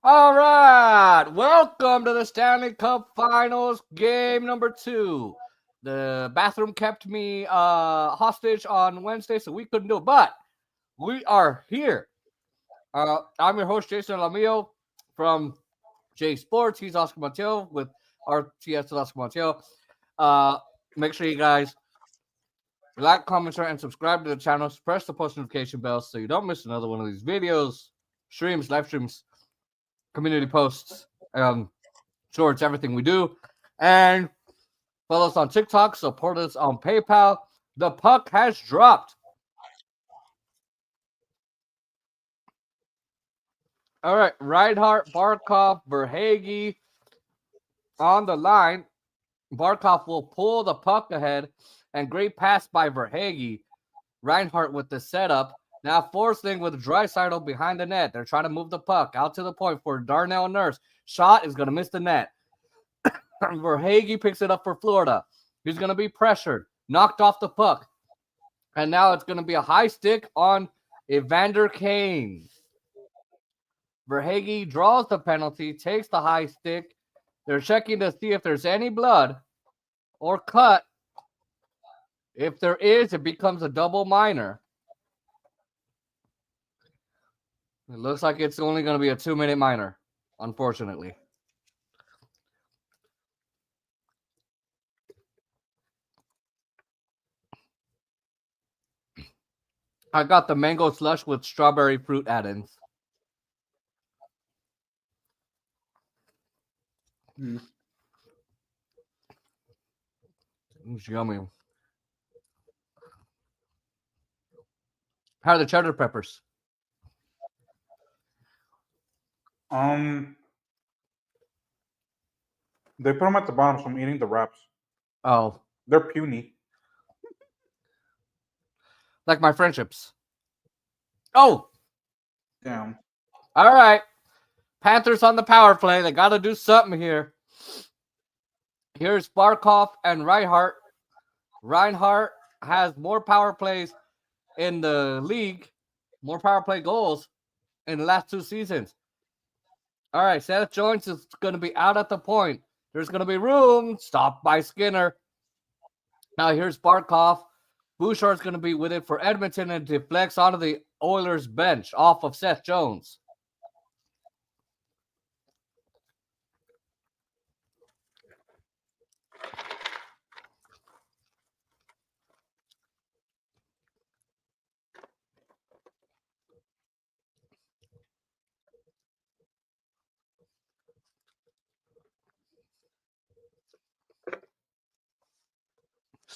All right, welcome to the Stanley Cup Finals, game number 2. The bathroom kept me hostage on Wednesday, so we couldn't do it, but we are here. I'm your host, Jason Lamillo from J Sports. He's Oscar Montiel with RTS Oscar Montiel. Uh, Make sure you guys like, comment, share, and subscribe to the channel. Press the post notification bell so you don't miss another one of these videos, streams, live streams, community posts, shorts, everything we do. And follow us on TikTok, support us on PayPal. The puck has dropped. All right, Reinhardt, Barkov, Verhage on the line. Barkov will pull the puck ahead, and great pass by Verhage. Reinhardt with the setup. Now forcing with Draisaidal behind the net. They're trying to move the puck out to the point for Darnell Nurse. Shot is going to miss the net. Verhage picks it up for Florida. He's going to be pressured, knocked off the puck. And now it's going to be a high stick on Evander Kane. Verhage draws the penalty, takes the high stick. They're checking to see if there's any blood or cut. If there is, it becomes a double minor. It looks like it's only going to be a 2-minute minor, unfortunately. I got the mango slush with strawberry fruit add-ins. It's yummy. How are the cheddar peppers? They put them at the bottom, so I'm eating the wraps. Oh, They're puny. like my friendships. Oh, Damn. all right. Panthers on the power play. They got to do something here. Here's Barkov and Reinhardt. Reinhardt has more power plays in the league, more power play goals in the last 2 seasons. All right, Seth Jones is going to be out at the point. There's going to be room. Stopped by Skinner. Now here's Barkov. Bouchard's going to be with it for Edmonton and deflects onto the Oilers bench off of Seth Jones.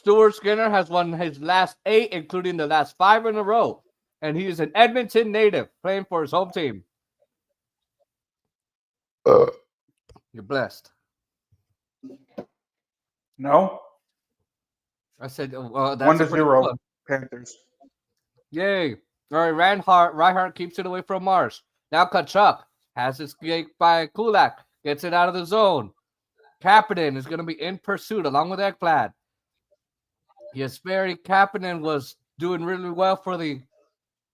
Stuart Skinner has won his last 8, including the last 5 in a row. And he is an Edmonton native playing for his home team. You're blessed. No? I said, that's 1-0 Panthers. Yay. All right, Reinhardt keeps it away from Marsh. Now Tkachuk has it escaped by Kulak. Gets it out of the zone. Kapanen is going to be in pursuit along with Ekblad. Jesperi Kapanen was doing really well for the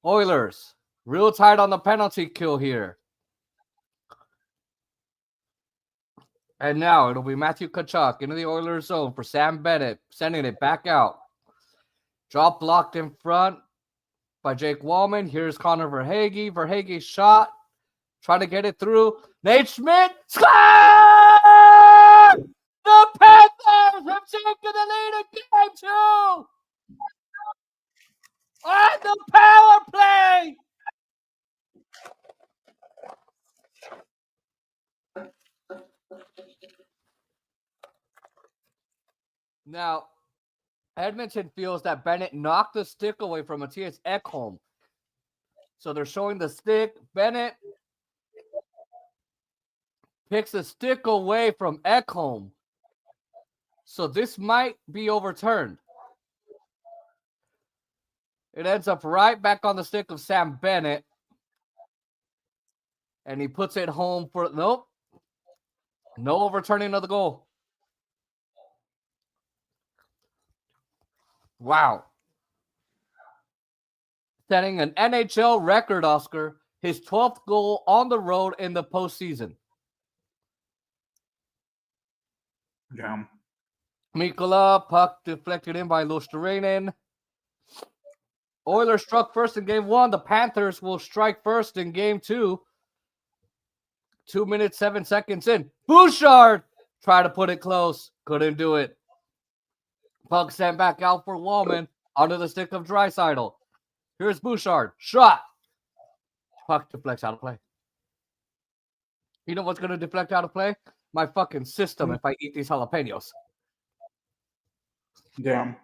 Oilers. Real tight on the penalty kill here. And now it'll be Matthew Tkachuk into the Oilers zone for Sam Bennett, sending it back out. Drop blocked in front by Jake Wallman. Here's Connor Verhage. Verhage's shot. Trying to get it through. Nate Schmidt. Score! The Panthers have taken the lead in game 2. On the power play. Now, Edmonton feels that Bennett knocked the stick away from Matthias Ekholm. So they're showing the stick. Bennett picks the stick away from Ekholm. So this might be overturned. It ends up right back on the stick of Sam Bennett. And he puts it home for, nope. No overturning of the goal. Wow. Setting an NHL record, Oscar. his 12th goal on the road in the postseason. Damn. Mikkola, puck deflected in by Luosterainen. Oilers struck first in game 1. The Panthers will strike first in game 2. 2 minutes, 7 seconds in. Bouchard tried to put it close. Couldn't do it. Puck sent back out for Wallman under the stick of Draisaidal. Here's Bouchard. Shot. Puck deflects out of play. You know what's going to deflect out of play? My fucking system if I eat these jalapenos. Damn.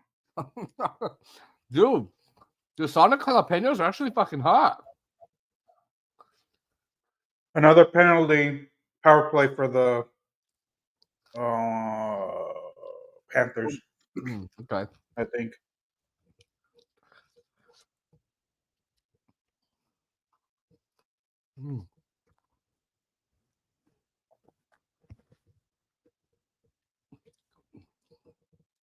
Dude, the Sonic jalapenos are actually fucking hot. Another penalty power play for the Panthers, Okay. I think.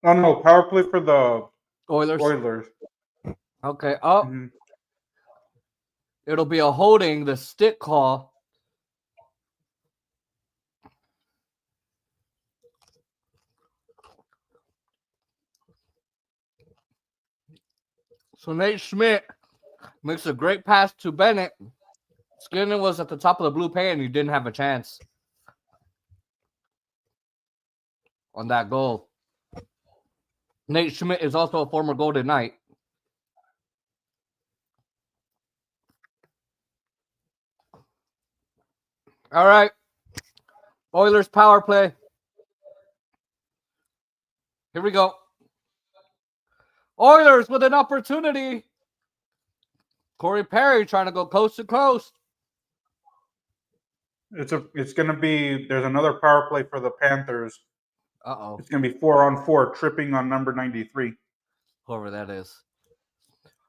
Oh no, power play for the Oilers. Okay. Oh, Mm-hmm. it'll be a holding, the stick call. So Nate Schmidt makes a great pass to Bennett. Skinner was at the top of the blue paint and he didn't have a chance on that goal. Nate Schmidt is also a former Golden Knight. All right. Oilers power play. Here we go. Oilers with an opportunity. Corey Perry trying to go coast to coast. It's gonna be there's another power play for the Panthers. Uh-oh. It's gonna be 4-on-4, tripping on number 93. Whoever that is.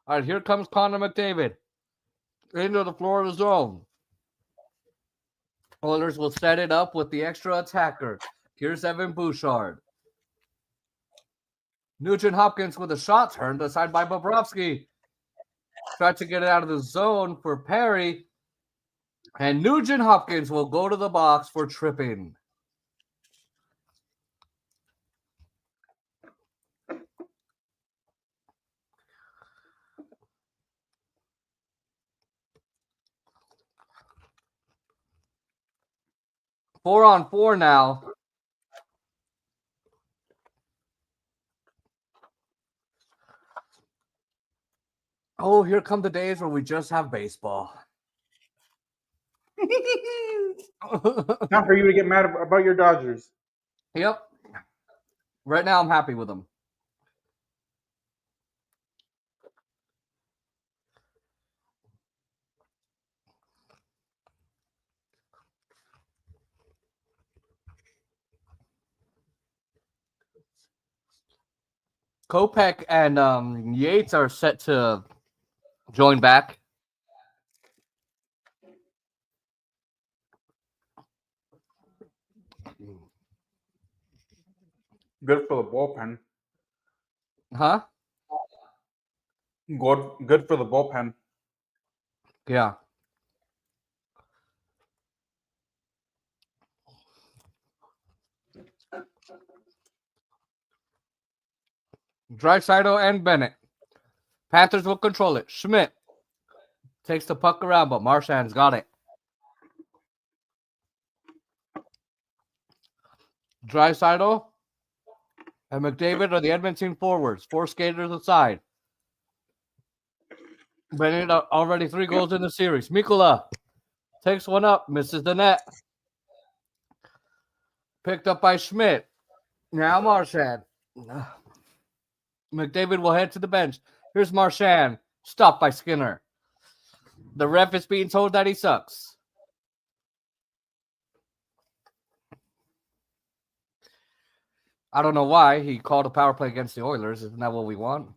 All right, here comes Connor McDavid into the Florida zone. Oilers will set it up with the extra attacker. Here's Evan Bouchard. Nugent Hopkins with a shot turned aside by Bobrovsky. Tried to get it out of the zone for Perry. And Nugent Hopkins will go to the box for tripping. Four on four now. Oh, here come the days where we just have baseball. Not for you to get mad about your Dodgers. Yep. Right now, I'm happy with them. Kopech and Yates are set to join back. Good for the bullpen. Huh? Good for the bullpen. Yeah. Draisaitl and Bennett. Panthers will control it. Schmidt takes the puck around, but Marchand's got it. Draisaitl and McDavid are the Edmonton forwards. 4 skaters aside. Bennett already 3 goals in the series. Mikkola takes one up, misses the net. Picked up by Schmidt. Now Marchand. McDavid will head to the bench. Here's Marchand. Stopped by Skinner. The ref is being told that he sucks. I don't know why he called a power play against the Oilers. Isn't that what we want?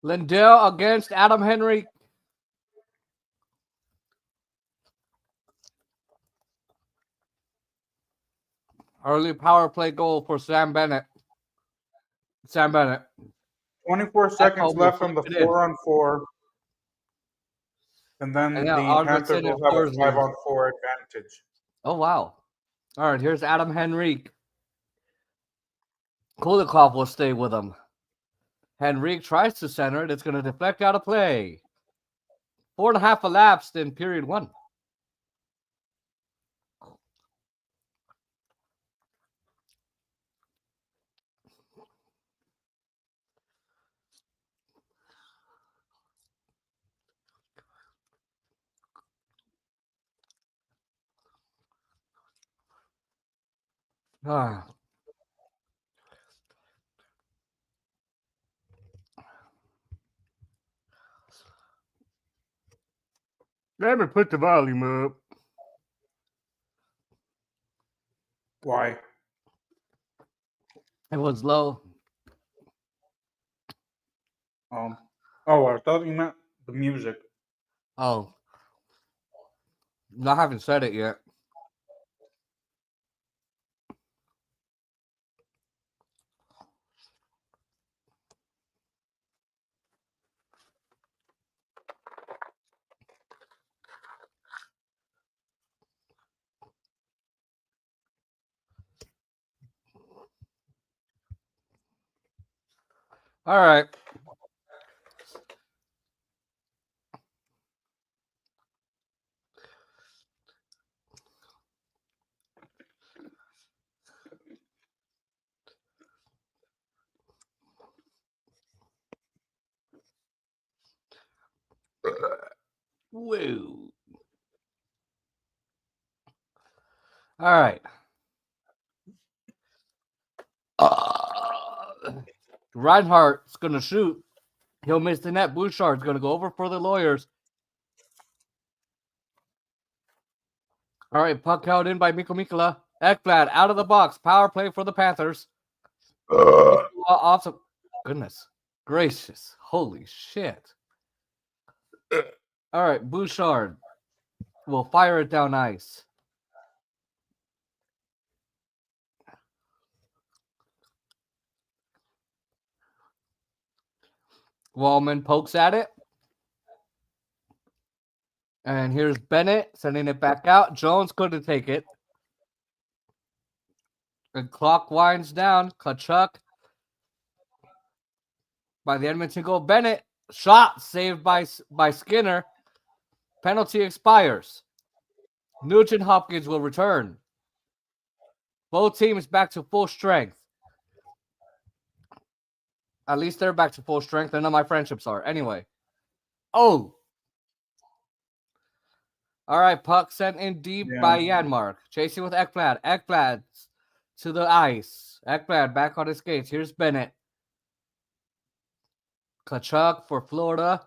Lindell against Adam Henry. Early power play goal for Sam Bennett. 24 seconds left on the 4-on-4. And then the Panthers will have a 5-on-4 advantage. Oh, wow. All right, here's Adam Henrique. Kulikov will stay with him. Henrique tries to center it. It's going to deflect out of play. 4.5 elapsed in period 1. Ah. Let me put the volume up. Why? It was low. I thought you meant the music. Oh. I haven't said it yet. All right. Woo. All right. Reinhardt's going to shoot. He'll miss the net. Bouchard's going to go over for the Lawyers. All right, puck held in by Mikko Mikkola. Ekblad out of the box. Power play for the Panthers. Awesome. Goodness gracious. Holy shit. All right, Bouchard will fire it down ice. Wallman pokes at it. And here's Bennett sending it back out. Jones couldn't take it. And clock winds down. Tkachuk by the Edmonton goal. Bennett shot saved by Skinner. Penalty expires. Nugent Hopkins will return. Both teams back to full strength. At least they're back to full strength. None of my friendships are. Anyway. Oh. All right. Puck sent in deep by Janmark. Chasing with Ekblad. Ekblad to the ice. Ekblad back on his skates. Here's Bennett. Tkachuk for Florida.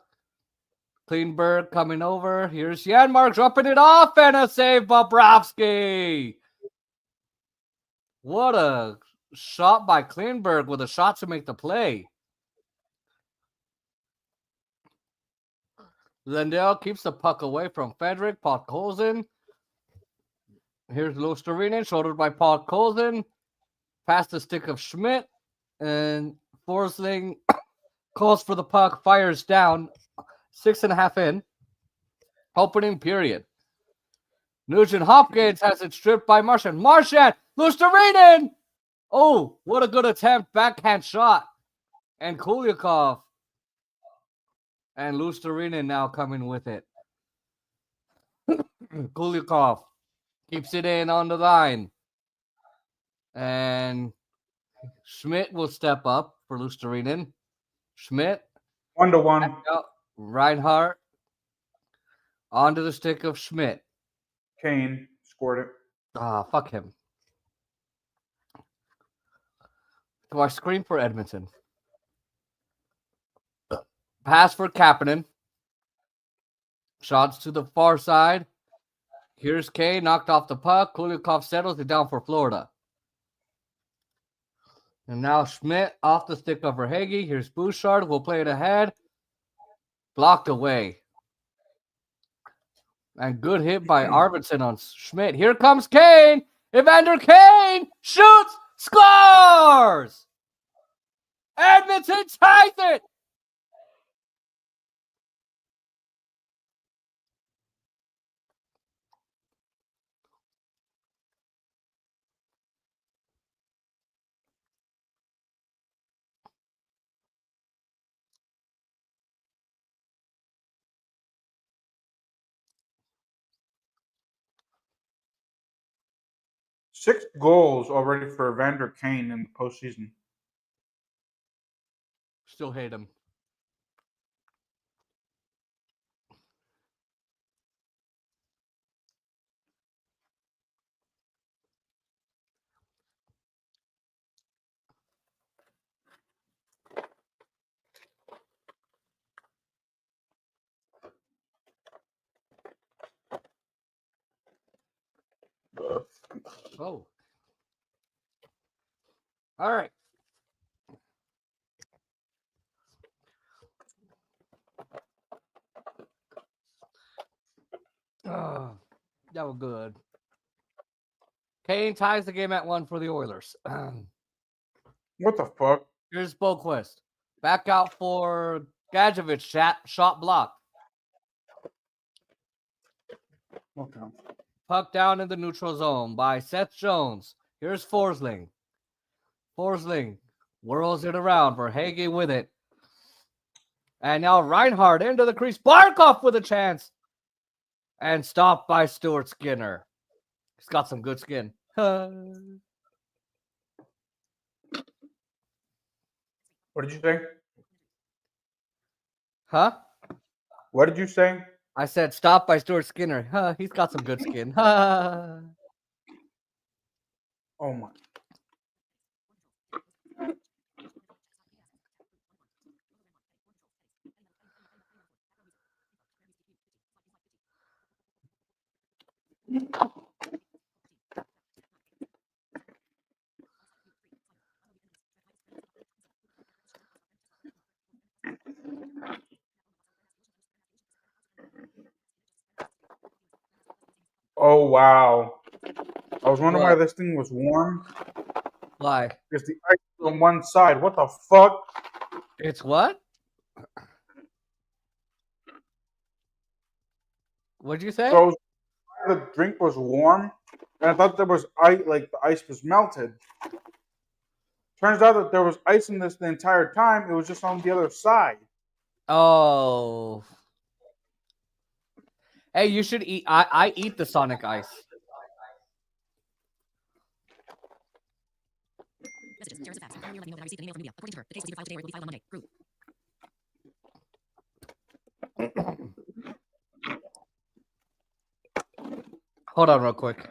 Kleinberg coming over. Here's Janmark dropping it off and a save, Bobrovsky. What a shot by Kleinberg with a shot to make the play. Lindell keeps the puck away from Frederick. Podkolzin. Here's Luostarinen, shouldered by Podkolzin. Past the stick of Schmidt. And Forsling calls for the puck, fires down. 6.5 in. Opening period. Nugent Hopkins has it stripped by Marchand. Marchand! Luostarinen! Oh, what a good attempt. Backhand shot. And Kulikov. And Luostarinen now coming with it. Kulikov keeps it in on the line. And Schmidt will step up for Luostarinen. Schmidt. 1-1. Reinhardt. Onto the stick of Schmidt. Kane scored it. Fuck him. Do I scream for Edmonton? Pass for Kapanen. Shots to the far side. Here's Kane, knocked off the puck. Kulikov settles it down for Florida. And now Schmidt off the stick of Verhaeghe. Here's Bouchard. We'll play it ahead. Blocked away. And good hit by Arvidsson on Schmidt. Here comes Kane. Evander Kane shoots, scores! Edmonton ties it! Six goals already for Evander Kane in the postseason. Still hate him. Oh. All right. Oh, that was good. Kane ties the game at 1 for the Oilers. What the fuck? Here's Boquist. Back out for Gadjevich. Shot block. Okay. Puck down in the neutral zone by Seth Jones. Here's Forsling. Forsling whirls it around for Hagee with it. And now Reinhardt into the crease. Barkov with a chance. And stopped by Stuart Skinner. He's got some good skin. What did you say? Huh? What did you say? I said stopped by Stuart Skinner. He's got some good skin. Oh my. Oh wow. I was wondering why this thing was warm. Why? Because the ice is on one side. What the fuck? It's what? What'd you say? So the drink was warm, and I thought there was ice, like the ice was melted. Turns out that there was ice in this the entire time. It was just on the other side. Oh. Hey, you should eat. I eat the Sonic Ice. Hold on real quick.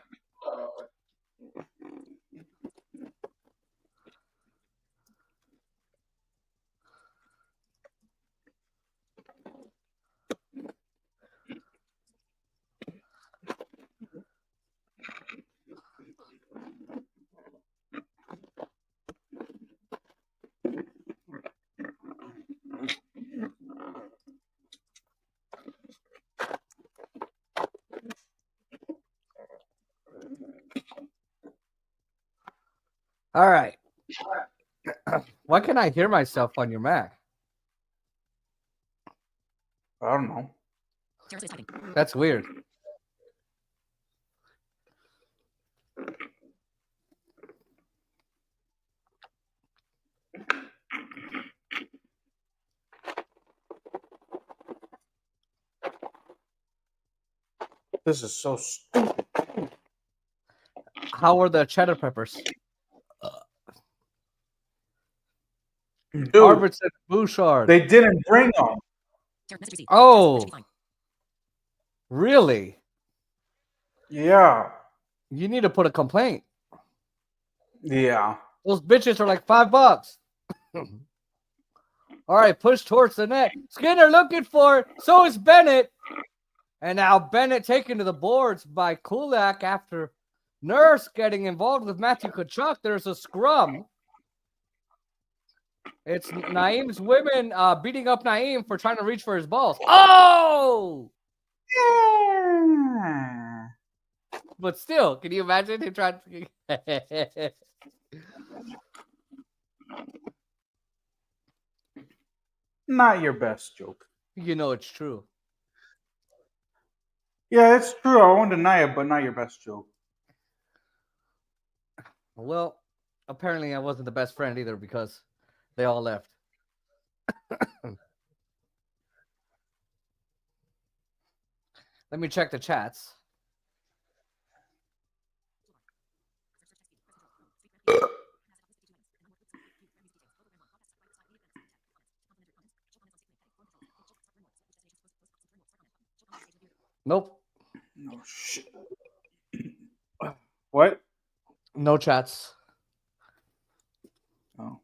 All right. Why can't I hear myself on your Mac? I don't know. That's weird. This is so stupid. How are the cheddar peppers? Dude, Arvidsson, Bouchard. they didn't bring them. Oh. Really? Yeah. You need to put a complaint. Yeah. Those bitches are like $5. All right, push towards the net. Skinner looking for it. So is Bennett. And now Bennett taken to the boards by Kulak after Nurse getting involved with Matthew Tkachuk. There's a scrum. It's Naeem's women beating up Naeem for trying to reach for his balls. Oh! Yeah. But still, can you imagine him trying to... Not your best joke. You know it's true. Yeah, it's true. I won't deny it, but not your best joke. Well, apparently I wasn't the best friend either because they all left. Let me check the chats. Nope. No shit. What? No chats. Oh.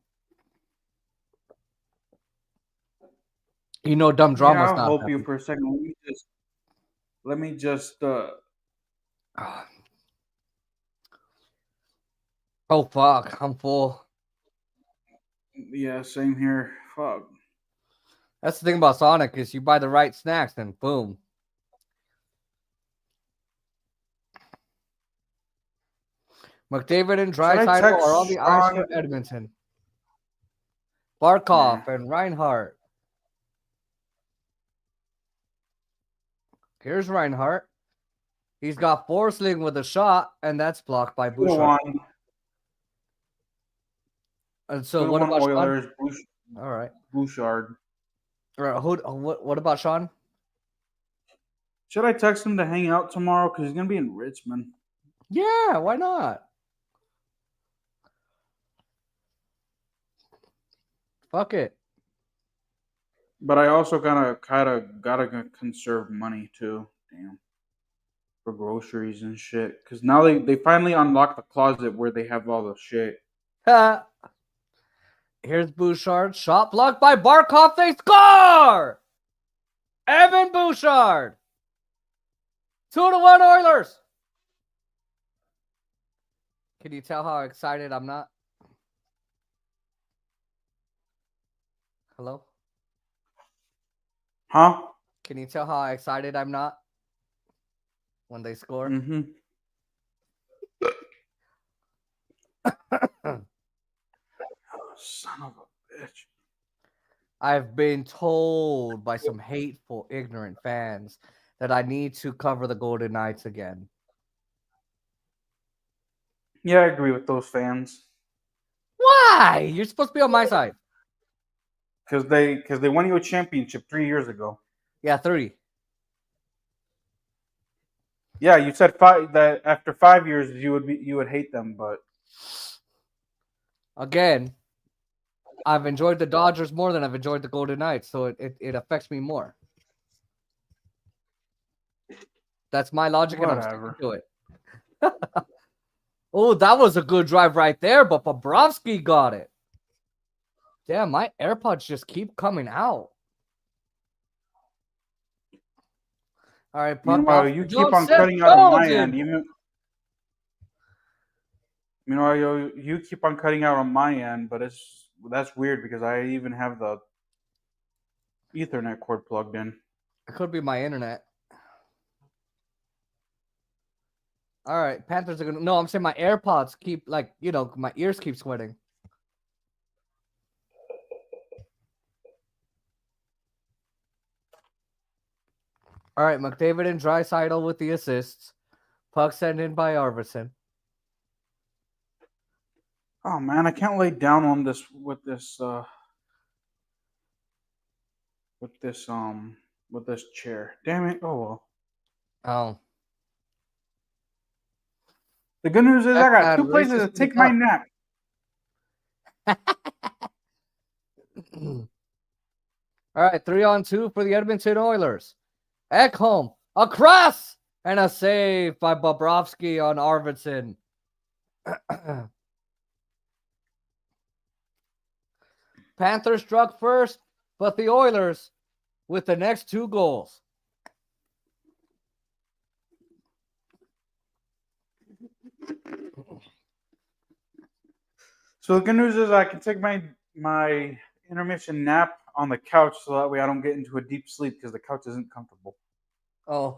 You know, dumb Yeah, drama's I'll not help you happy. for a second. Let me just Oh fuck, I'm full. yeah, same here. Fuck. That's the thing about Sonic is you buy the right snacks and boom. McDavid and Should I Draisaidal are on text the ice Sean? for Edmonton. Nah. Barkov and Reinhardt. Here's Reinhardt. He's got Forsling with a shot, and that's blocked by Bouchard. 2-1. And so, what 2-1 about Sean? Oilers. All right. Bouchard. All right. What about Sean? Should I text him to hang out tomorrow? Because he's going to be in Richmond. Yeah, why not? Fuck it. But I also gotta conserve money too. Damn. For groceries and shit. Because now they finally unlocked the closet where they have all the shit. Here's Bouchard. Shot blocked by Barkov. They score! Evan Bouchard. 2-1 Oilers. Can you tell how excited I'm not? Hello? Huh? Can you tell how excited I'm not when they score? Mm-hmm. Son of a bitch. I've been told by some hateful, ignorant fans that I need to cover the Golden Knights again. Yeah, I agree with those fans. Why? You're supposed to be on my side. Because they won you a championship 3 years ago. Yeah, 3. Yeah, you said that after 5 years you would hate them, but Again, I've enjoyed the Dodgers more than I've enjoyed the Golden Knights, so it affects me more. That's my logic, and I'm sticking whatever. to it. Oh, that was a good drive right there, but Bobrovsky got it. Damn, my AirPods just keep coming out. All right, puck Meanwhile, off. you keep Jones, on Seth cutting out on my Jones. end. Meanwhile, you keep on cutting out on my end, but that's weird because I even have the Ethernet cord plugged in. It could be my internet. All right, Panthers are gonna. No, I'm saying my AirPods keep my ears keep sweating. All right, McDavid and Draisaidal with the assists. Puck sent in by Arvidsson. Oh man, I can't lay down on this with this chair. Damn it! Oh well. Oh, The good news is check I got that 2 places racist to from the take my top. nap. All right, 3-on-2 for the Edmonton Oilers. Ekholm, a cross, and a save by Bobrovsky on Arvidsson. Panthers struck first, but the Oilers with the next 2 goals. So the good news is I can take my intermission nap on the couch so that way I don't get into a deep sleep because the couch isn't comfortable. Oh.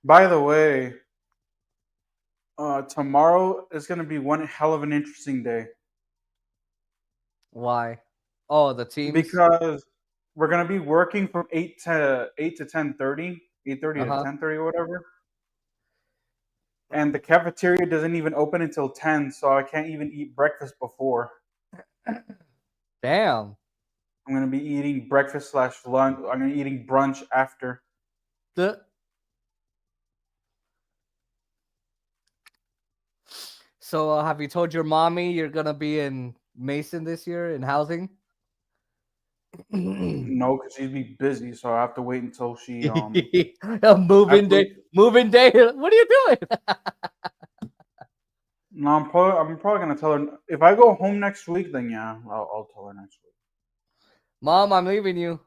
By the way, tomorrow is going to be one hell of an interesting day Why? Oh, the teams. because we're going to be working from 8 to 10:30, 8:30 to Uh-huh. 10:30 or whatever. And the cafeteria doesn't even open until 10, so I can't even eat breakfast before. Damn. I'm going to be eating breakfast / lunch. I'm going to be eating brunch after. The So have you told your mommy you're gonna be in Mason this year in housing? No, because she'd be busy, so I have to wait until she A I have moving to wait. day. Moving day. What are you doing? No, I'm probably gonna tell her if I go home next week. Then yeah, I'll tell her next week. Mom, I'm leaving you.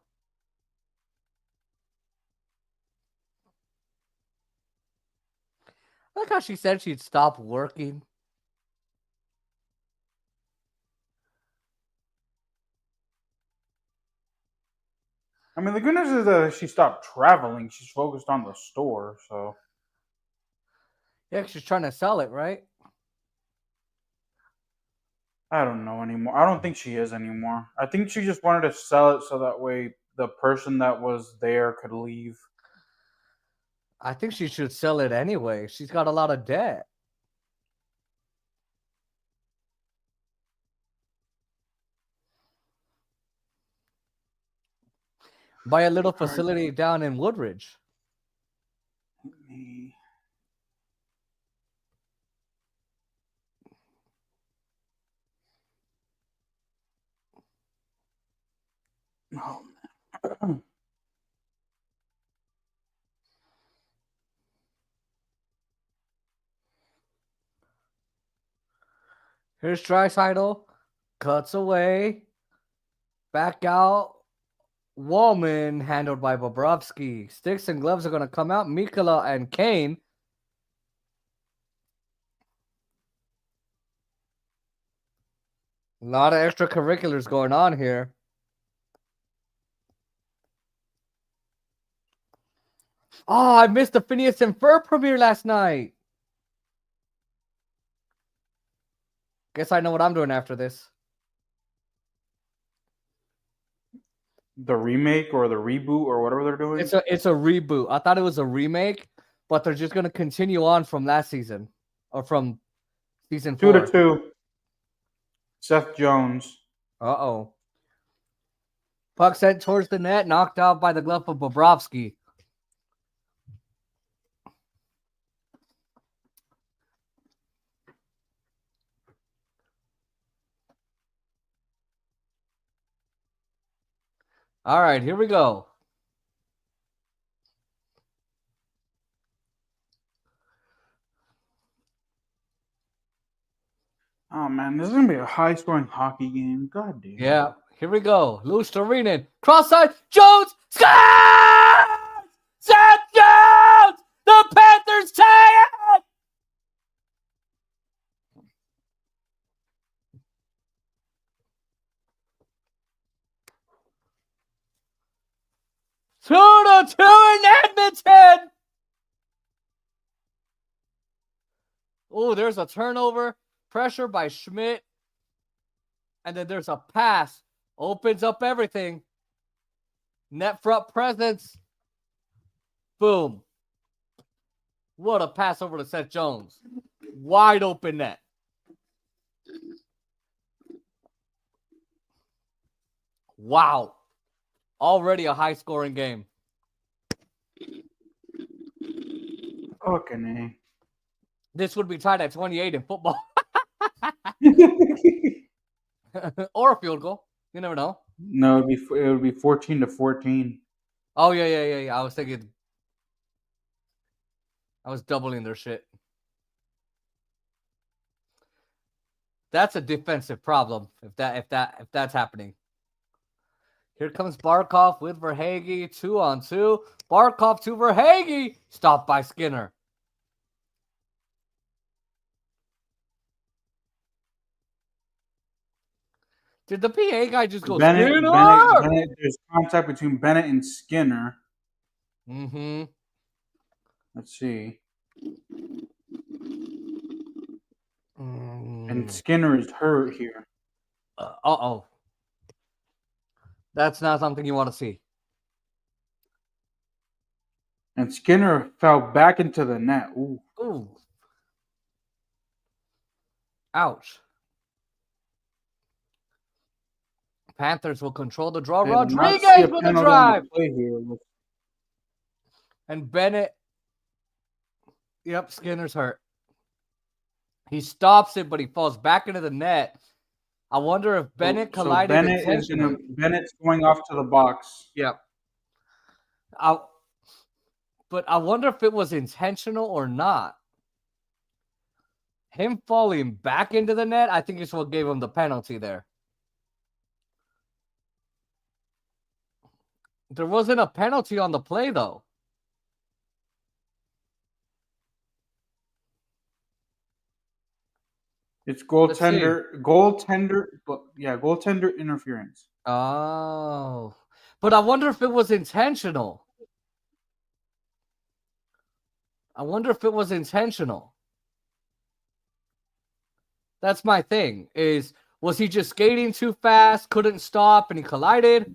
Like how she said she'd stop working. I mean, the good news is that she stopped traveling. She's focused on the store, so Yeah, she's trying to sell it, right? I don't know anymore. I don't think she is anymore. I think she just wanted to sell it so that way the person that was there could leave. I think she should sell it anyway. She's got a lot of debt. Buy a little All right, facility down in Woodridge. let me. Oh, man. Here's Draisaidal. Cuts away. Back out. Wallman handled by Bobrovsky. Sticks and gloves are going to come out. Mikula and Kane. A lot of extracurriculars going on here. Oh, I missed the Phineas and Ferb premiere last night. Guess I know what I'm doing after this. The remake or the reboot or whatever they're doing. It's a reboot. I thought it was a remake, but they're just going to continue on from last season or from season 4. 2-2. Seth Jones. Uh-oh. Puck sent towards the net, knocked out by the glove of Bobrovsky. All right, here we go. Oh man, this is gonna be a high-scoring hockey game. God damn. Yeah, here we go. Lusterinen, cross-side, Jones, scores! Seth Jones! The Panthers tie it! Two to two in Edmonton! Oh, there's a turnover. Pressure by Schmidt. And then there's a pass. Opens up everything. Net front presence. Boom. What a pass over to Seth Jones. Wide open net. Wow. Already a high scoring game. Fucking This would be tied at 28 in football. A. Or a field goal. You never know. No, it would be 14-14. Oh, yeah. I was thinking. I was doubling their shit. That's a defensive problem if that's happening. Here comes Barkov with Verhaeghe, 2-on-2. Barkov to Verhaeghe, stopped by Skinner. Did the PA guy just go Skinner? Bennett, there's contact between Bennett and Skinner. Mm-hmm. Let's see. And Skinner is hurt here. Uh-oh. That's not something you want to see. And Skinner fell back into the net. Ooh. Ooh. Ouch. Panthers will control the draw. I did not Rodriguez see a with a penalty on drive. the play here. And Bennett. Yep, Skinner's hurt. He stops it, but he falls back into the net. I wonder if Bennett collided intentionally. Bennett's going off to the box. Yep. But I wonder if it was intentional or not. Him falling back into the net, I think is what gave him the penalty there. There wasn't a penalty on the play, though. It's goaltender interference. Oh. But I wonder if it was intentional. That's my thing. Was he just skating too fast, couldn't stop, and he collided?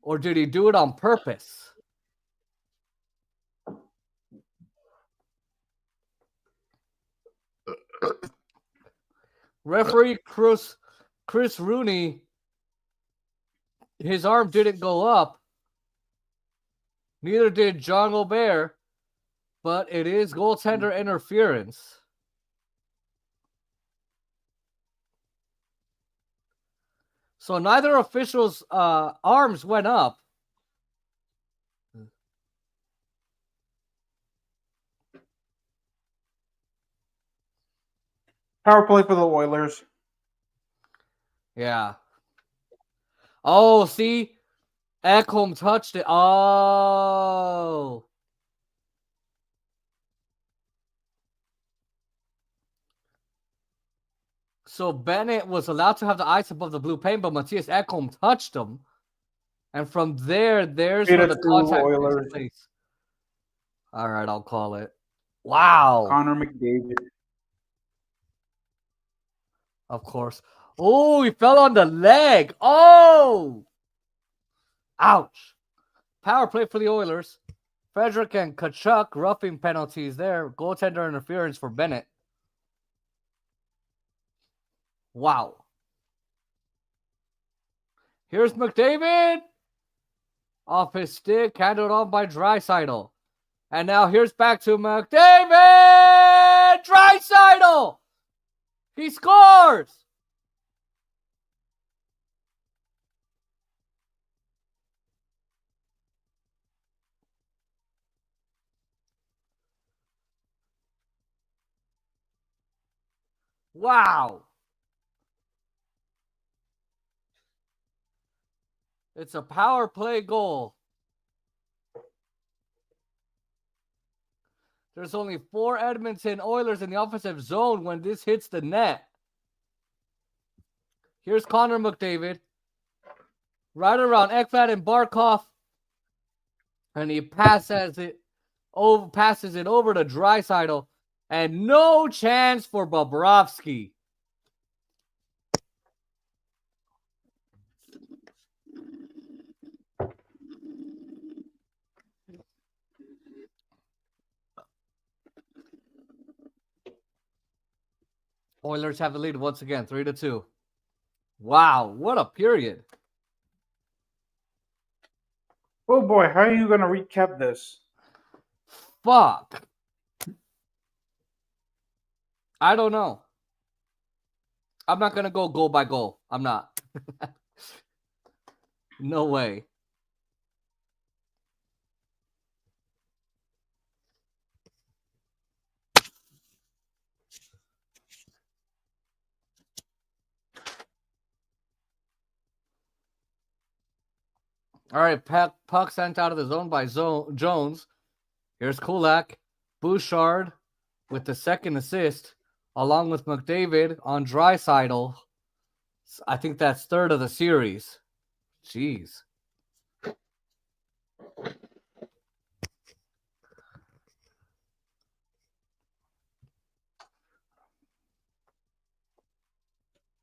Or did he do it on purpose? Referee Chris Rooney, his arm didn't go up. Neither did John Gobert, but it is goaltender interference. So neither official's arms went up. Power play for the Oilers. Yeah. Oh, see? Ekholm touched it. Oh. So Bennett was allowed to have the ice above the blue paint, but Matthias Ekholm touched him. And from there's where the contact takes place. All right, I'll call it. Wow. Connor McDavid. Of course. Oh, he fell on the leg. Oh. Ouch. Power play for the Oilers. Frederick and Tkachuk roughing penalties there. Goaltender interference for Bennett. Wow. Here's McDavid. Off his stick, handled off by Draisaidal. And now here's back to McDavid! Draisaidal! He scores! Wow. It's a power play goal. There's only 4 Edmonton Oilers in the offensive zone when this hits the net. Here's Connor McDavid. Right around Ekblad and Barkov. And he passes it over to Draisaitl. And no chance for Bobrovsky. Oilers have the lead once again, 3-2. Wow, what a period. Oh boy, how are you going to recap this? Fuck. I don't know. I'm not going to go goal by goal. I'm not. No way. All right, puck sent out of the zone by Jones. Here's Kulak. Bouchard with the second assist, along with McDavid on Draisaidal. I think that's third of the series. Jeez.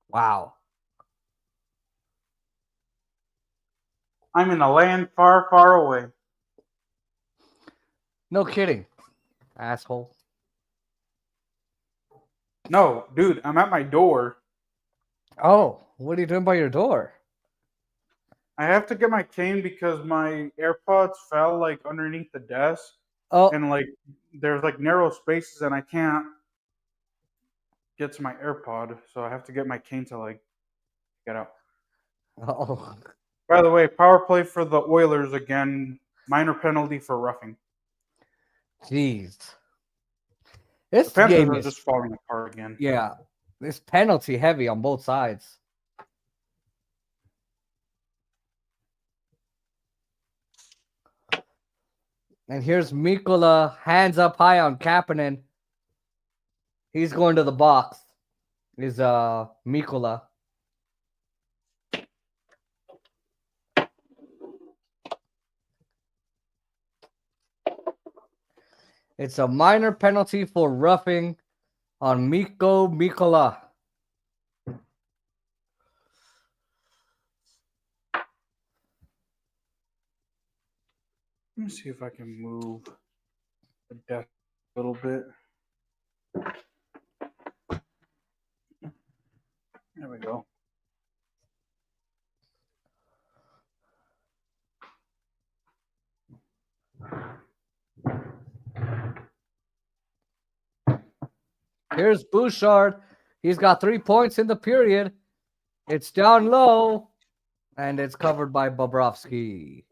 Wow. I'm in a land far, far away. No kidding, asshole. No, dude, I'm at my door. Oh, what are you doing by your door? I have to get my cane because my AirPods fell like underneath the desk, Oh, and like there's like narrow spaces, and I can't get to my AirPod, so I have to get my cane to like get out. oh, By the way, power play for the Oilers again. Minor penalty for roughing. jeez. The This Panthers game are is, just falling apart again. yeah, this penalty heavy on both sides. And here's Mikola, hands up high on Kapanen. He's going to the box. Is Mikola. It's a minor penalty for roughing on Mikola. Let me see if I can move the desk a little bit. There we go. Here's Bouchard. He's got 3 points in the period. It's down low, and it's covered by Bobrovsky.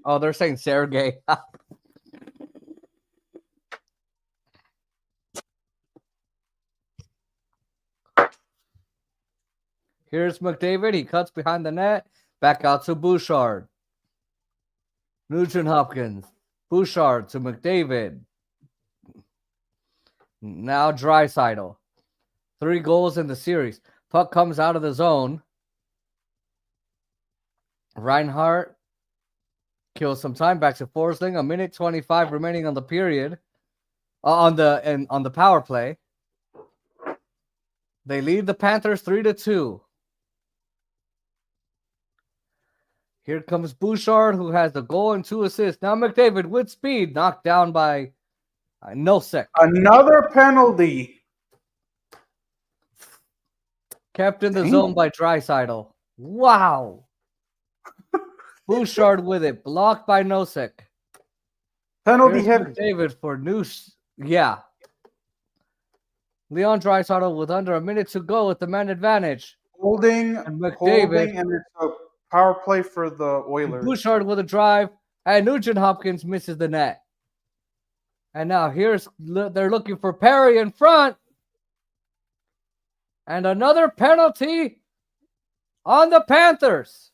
Oh, they're saying Sergey. Here's McDavid. He cuts behind the net. Back out to Bouchard. Nugent Hopkins. Bouchard to McDavid. Now Draisaitl. 3 goals in the series. Puck comes out of the zone. Reinhardt kills some time back to Forsling. 1:25 remaining on the period. On the power play. They lead the Panthers 3-2. Here comes Bouchard, who has the goal and 2 assists. Now McDavid with speed, knocked down by Nosek. Another penalty. Kept in the zone by Draisaitl. Wow. Bouchard with it, blocked by Nosek. Penalty Here's heavy. McDavid for Noose. Yeah. Leon Draisaitl with under a minute to go with the man advantage. Holding, And McDavid. and it's a power play for the Oilers. Bouchard with a drive, and Nugent Hopkins misses the net. And now they're looking for Perry in front. And another penalty on the Panthers.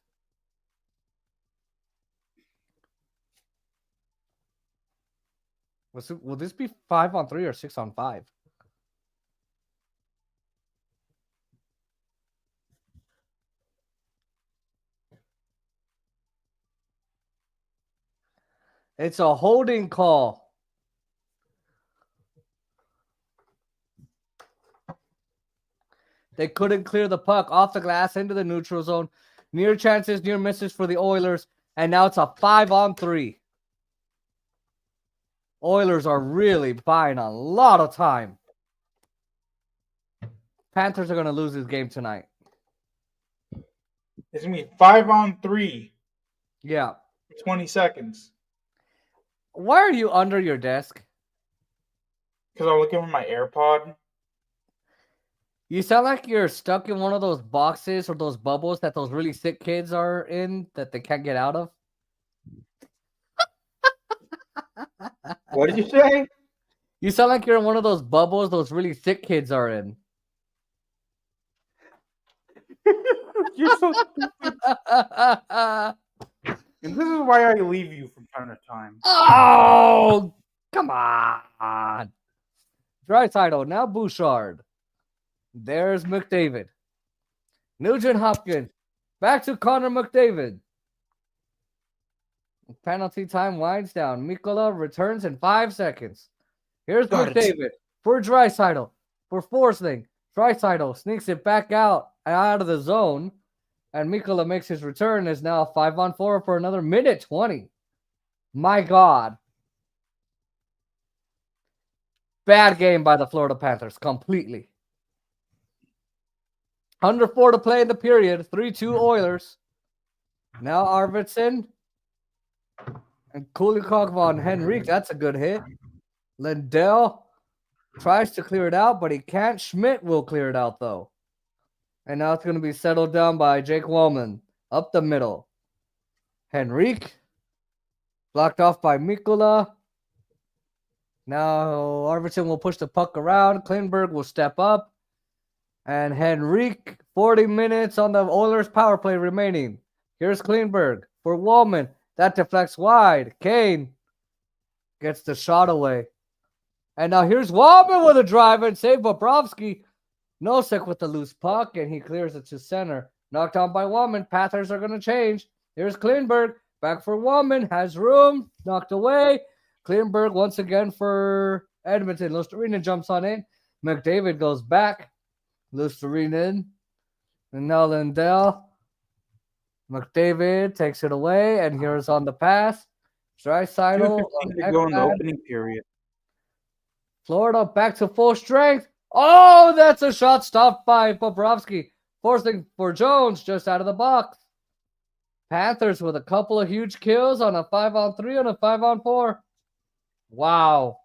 Will this be 5-on-3 or 6-on-5? It's a holding call. They couldn't clear the puck off the glass into the neutral zone. Near chances, near misses for the Oilers. And now it's a 5-on-3. Oilers are really buying a lot of time. Panthers are going to lose this game tonight. It's going to be 5-on-3. Yeah. 20 seconds. Why are you under your desk? Because I'm looking for my AirPod. You sound like you're stuck in one of those boxes or those bubbles that those really sick kids are in that they can't get out of. What did you say? You sound like you're in one of those bubbles those really sick kids are in. You're so stupid. And this is why I leave you from time to time. Oh, come on. Draisaidal, now Bouchard. There's McDavid. Nugent Hopkins. Back to Connor McDavid. Penalty time winds down. Mikola returns in 5 seconds. Here's Got it. McDavid for Draisaidal. For Forsling. Draisaidl sneaks it back out of the zone. And Mikola makes his return. Is now 5-on-4 for another minute 20. My God. Bad game by the Florida Panthers. Completely. Under 4 to play in the period. 3-2 Oilers. Now Arvidsson. And Kulikov on Henrique. That's a good hit. Lindell tries to clear it out, but he can't. Schmidt will clear it out, though. And now it's going to be settled down by Jake Wallman. Up the middle. Henrique. Blocked off by Mikula. Now Arvidsson will push the puck around. Klingberg will step up. And Henrique, 40 minutes on the Oilers power play remaining. Here's Klingberg for Wallman. That deflects wide. Kane gets the shot away. And now here's Wallman with a drive and save Bobrovsky. Nosek with the loose puck, and he clears it to center. Knocked on by Wallman. Panthers are going to change. Here's Klingberg. Back for Wallman. Has room. Knocked away. Klingberg once again for Edmonton. Lusterinen jumps on in. McDavid goes back. Lusterinen. And now Lindell. McDavid takes it away, and here's on the pass. Draisaitl. 2:15 to go in the opening period. Florida back to full strength. Oh, that's a shot stopped by Bobrovsky. Forcing for Jones just out of the box. Panthers with a couple of huge kills on a 5-on-3 and a 5-on-4. Wow.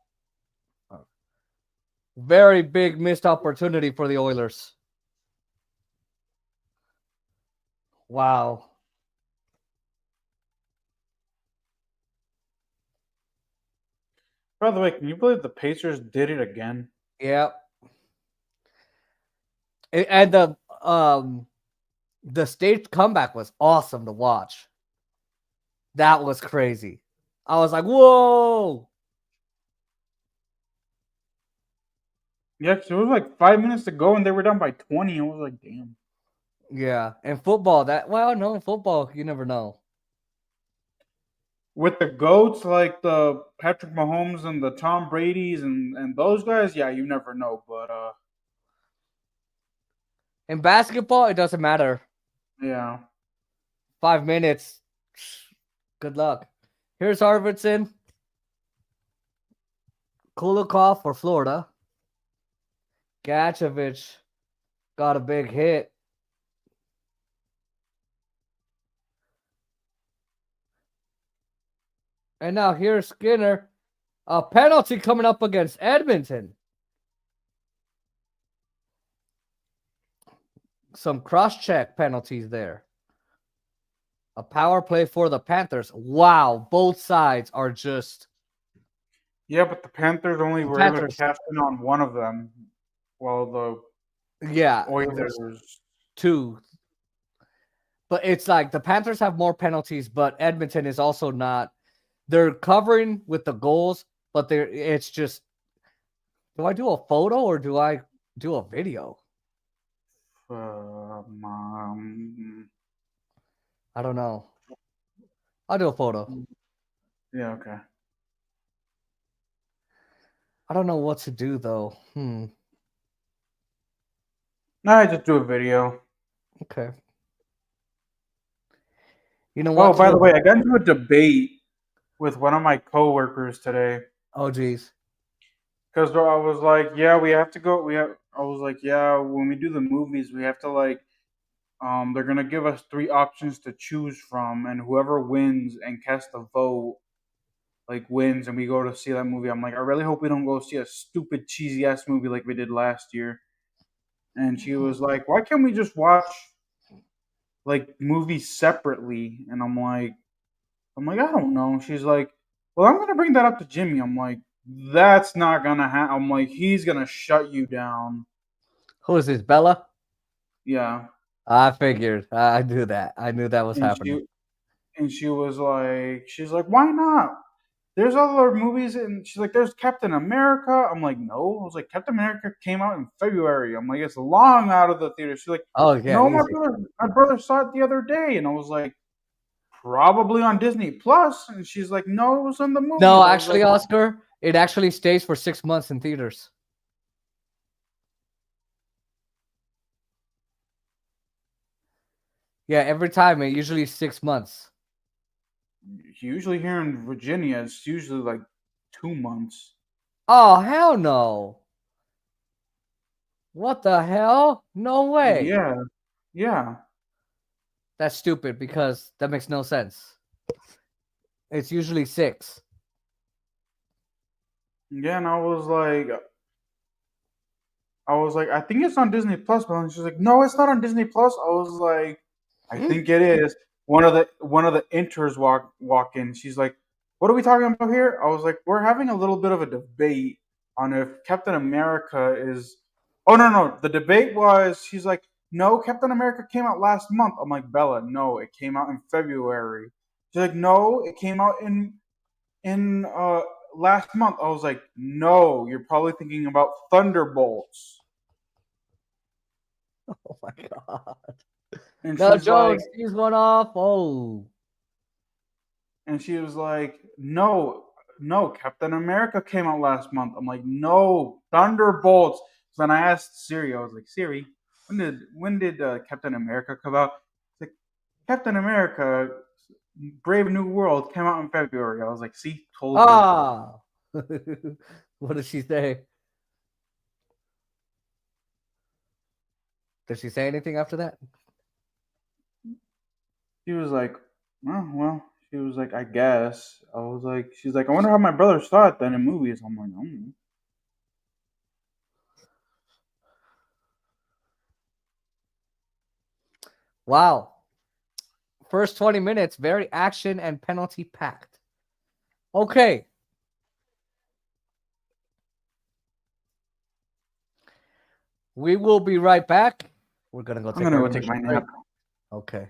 Very big missed opportunity for the Oilers. Wow. By the way, can you believe the Pacers did it again? Yep. And the stage comeback was awesome to watch. That was crazy. I was like, whoa. Yeah, 'cause it was like 5 minutes to go and they were down by 20. I was like, damn. Yeah. And football, in football, you never know. With the GOATs like the Patrick Mahomes and the Tom Brady's and those guys, yeah, you never know. But In basketball, it doesn't matter. yeah. 5 minutes. Good luck. Here's Arvidsson. Kulikov for Florida. Gacevich got a big hit. And now here's Skinner. A penalty coming up against Edmonton. Some cross-check penalties there. A power play for the Panthers. Wow, both sides are just... Yeah, but the Panthers only were able to cash in on one of them, while the Oilers... two. But it's like the Panthers have more penalties, but Edmonton is also not... They're covering with the goals, but it's just... Do I do a photo or do I do a video? I don't know. I'll do a photo. Yeah, okay. I don't know what to do, though. I just do a video. Okay. You know what? Oh, by the way, I got into a debate with one of my coworkers today. Oh, geez. Because I was like, yeah, we have to go. I was like, yeah, when we do the movies, we have to like, they're gonna give us 3 options to choose from, and whoever wins and casts the vote like wins and we go to see that movie, I'm like, I really hope we don't go see a stupid cheesy ass movie like we did last year. And she was like, why can't we just watch like movies separately? And I'm like, I don't know. She's like, well, I'm gonna bring that up to Jimmy. I'm like, that's not gonna happen. I'm like, he's gonna shut you down. Who is this, Bella? Yeah. I figured. I knew that. I knew that was And happening. she was like, she's like, why not? There's other movies, and she's like, there's Captain America. I'm like, no. I was like, Captain America came out in February. I'm like, it's long out of the theater. She's like, Oh yeah, no, easy. my brother saw it the other day, and I was like, probably on Disney Plus. And she's like, no, it was in the movies. No, I was like, actually, Oscar, it actually stays for 6 months in theaters. Yeah, every time, it usually 6 months. usually here in Virginia, it's usually like 2 months. Oh hell no! What the hell? No way. Yeah, yeah, That's stupid because that makes no sense. It's usually 6. yeah. And I was like, I think it's on Disney Plus, but she's like, no, it's not on Disney Plus. I was like, I think it is. One of the inters walk in. She's like, what are we talking about here? I was like, we're having a little bit of a debate on if Captain America is. Oh no, the debate was. She's like, no, Captain America came out last month. I'm like, Bella, no, it came out in February. She's like, no, it came out in last month. I was like, no, you're probably thinking about Thunderbolts. Oh my god. And No, she's like, Jones, he's one off. Oh. and she was like, no, Captain America came out last month. I'm like, no, Thunderbolts. So then I asked Siri. I was like, Siri, when did Captain America come out? She's like, Captain America, Brave New World came out in February. I was like, see, told you. Ah. What did she say? Did she say anything after that? She was like, oh, well, she was like, I guess. I was like, she's like, I wonder how my brother saw it then in movies. I'm like, mm. Wow. First 20 minutes, very action and penalty packed. Okay. We will be right back. We're going to go I'm take gonna our go take commercial my break. nap. Okay.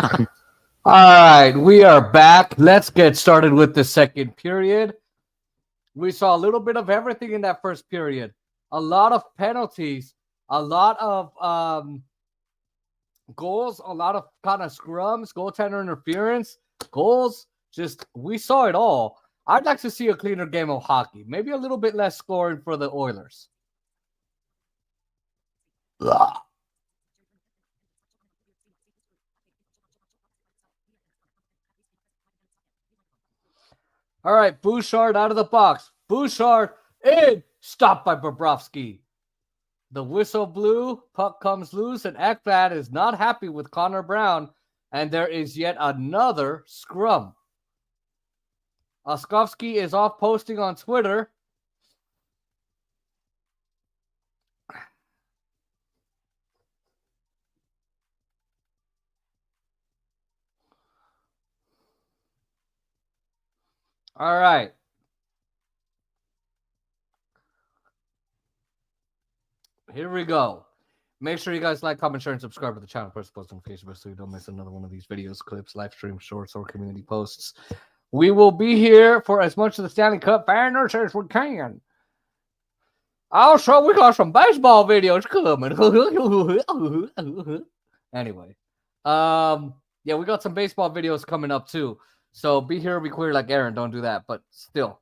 All right, we are back. Let's get started with the second period. We saw a little bit of everything in that first period. A lot of penalties, a lot of goals, a lot of kind of scrums, goaltender interference, goals. Just we saw it all. I'd like to see a cleaner game of hockey. Maybe a little bit less scoring for the Oilers. Ugh. All right, Bouchard out of the box. Bouchard in. Stopped by Bobrovsky. The whistle blew, puck comes loose, and Ekblad is not happy with Connor Brown, and there is yet another scrum. Oskovsky is off posting on Twitter. All right. Here we go. Make sure you guys like, comment, share, and subscribe to the channel. Press the post notification so you don't miss another one of these videos, clips, live streams, shorts, or community posts. We will be here for as much of the Stanley Cup banners as we can. Also, we got some baseball videos coming. Anyway, yeah, we got some baseball videos coming up too. So be here, be queer like Aaron. Don't do that, but still.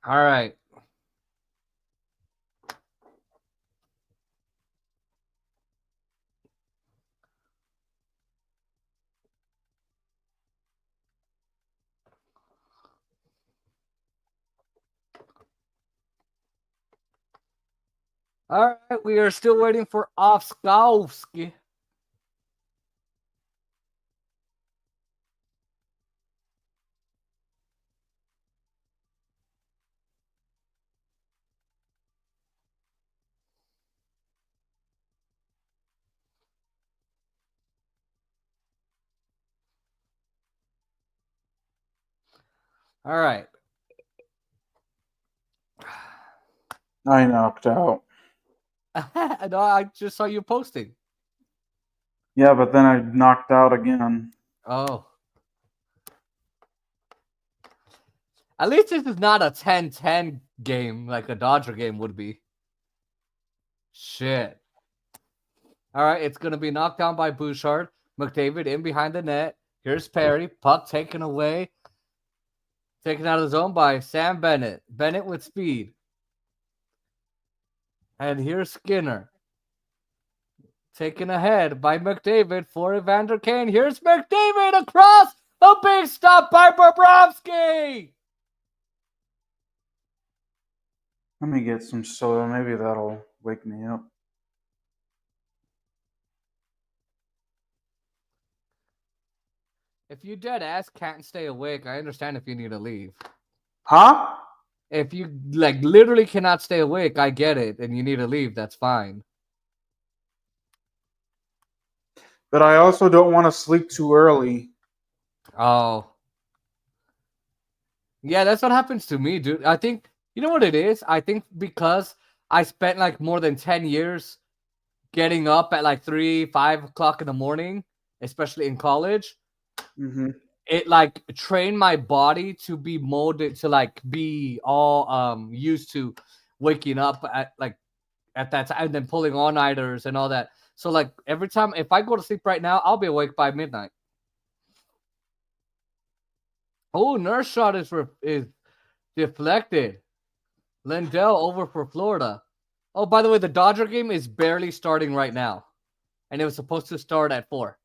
All right. All right, we are still waiting for Oskovsky. All right. I knocked out. No, I just saw you posting. Yeah, but then I knocked out again. Oh. At least this is not a 10-10 game like a Dodger game would be. Shit. All right, it's going to be knocked down by Bouchard. McDavid in behind the net. Here's Perry. Puck taken away. Taken out of the zone by Sam Bennett. Bennett with speed. And here's Skinner. Taken ahead by McDavid for Evander Kane. Here's McDavid across. A big stop by Bobrovsky. Let me get some soda. Maybe that'll wake me up. If you dead ass can't stay awake, I understand if you need to leave. Huh? If you like literally cannot stay awake, I get it, and you need to leave, that's fine. But I also don't want to sleep too early. Oh. Yeah, that's what happens to me, dude. I think, you know what it is? I think because I spent like more than 10 years getting up at like 3, 5 o'clock in the morning, especially in college, it like trained my body to be molded to like be all used to waking up at like at that time and then pulling all-nighters and all that. So like every time if I go to sleep right now, I'll be awake by midnight. Oh, nurse shot is deflected. Lindell over for Florida. Oh, by the way, the Dodger game is barely starting right now. And it was supposed to start at 4.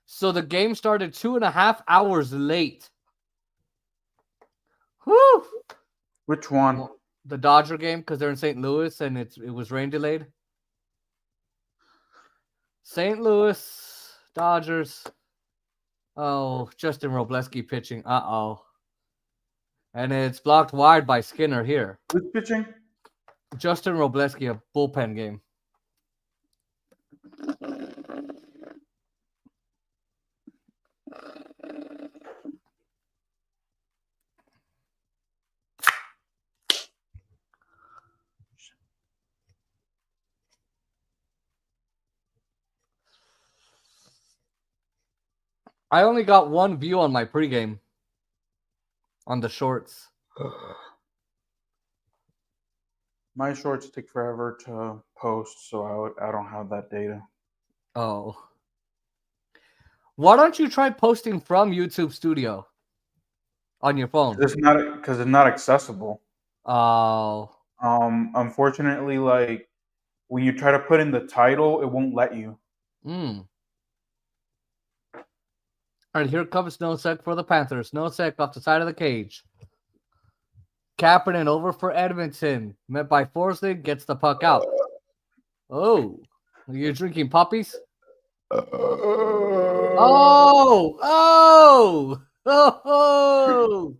So the game started 2.5 hours late. Whew. Which one? The Dodger game, because they're in St. Louis and it was rain delayed. St. Louis, Dodgers. Oh, Justin Robleski pitching. Uh-oh. And it's blocked wide by Skinner here. Who's pitching? Justin Robleski, a bullpen game. I only got one view on my pregame on the shorts. My shorts take forever to post, so I don't have that data. Oh. Why don't you try posting from YouTube Studio on your phone? It's not accessible. Oh. Unfortunately, like when you try to put in the title, it won't let you. All right, here comes Nosek for the Panthers. Nosek off the side of the cage. Kapanen over for Edmonton. Met by Forsling, gets the puck out. Oh, are you drinking puppies? Oh, oh, oh,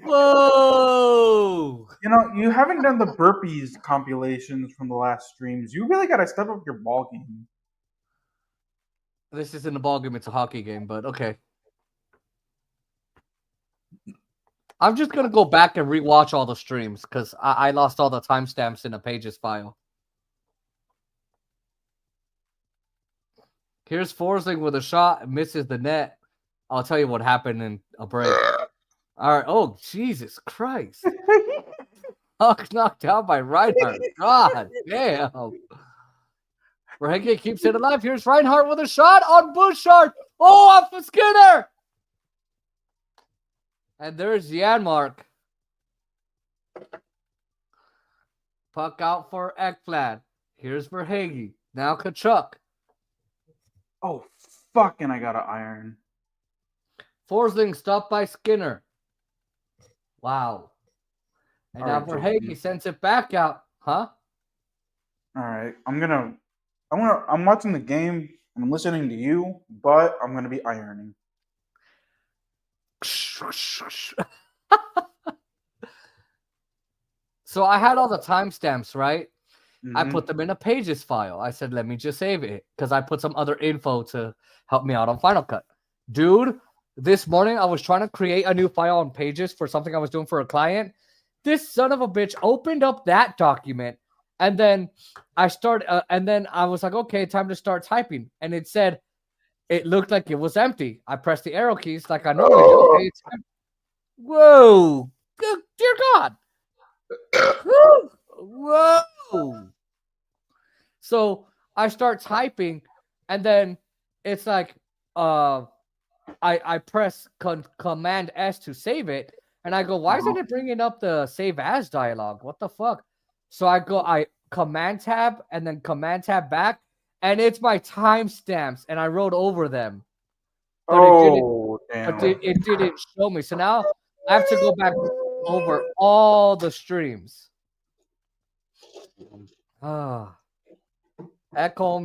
whoa. You know, you haven't done the burpees compilations from the last streams. You really got to step up your ball game. This isn't a ball game, it's a hockey game, but okay. I'm just going to go back and rewatch all the streams because I lost all the timestamps in a Pages file. Here's Forsling with a shot, misses the net. I'll tell you what happened in a break. All right. Oh, Jesus Christ. Huck knocked out by Reinhardt. God damn. Verhage keeps it alive. Here's Reinhardt with a shot on Bouchard. Oh, off of Skinner. And there's Janmark. Puck out for Ekblad. Here's Verhage. Now Tkachuk. Oh, fucking, I got to iron. Forsling stopped by Skinner. Wow. And now Verhage sends it back out. Huh? All right. I'm watching the game and I'm listening to you, but I'm going to be ironing. So I had all the timestamps, right? Mm-hmm. I put them in a Pages file. I said, let me just save it because I put some other info to help me out on Final Cut. Dude, this morning I was trying to create a new file on Pages for something I was doing for a client. This son of a bitch opened up that document, and then I was like, okay, time to start typing. And it said, it looked like it was empty. I pressed the arrow keys like I normally do. Okay, it's empty. Whoa. Good, dear God. Whoa. So I start typing, and then it's like I press Command S to save it, and I go, why isn't it bringing up the save as dialogue? What the fuck? So I Command Tab and then Command Tab back, and it's my timestamps, and I wrote over them. But it didn't show me. So now I have to go back over all the streams. Ekholm,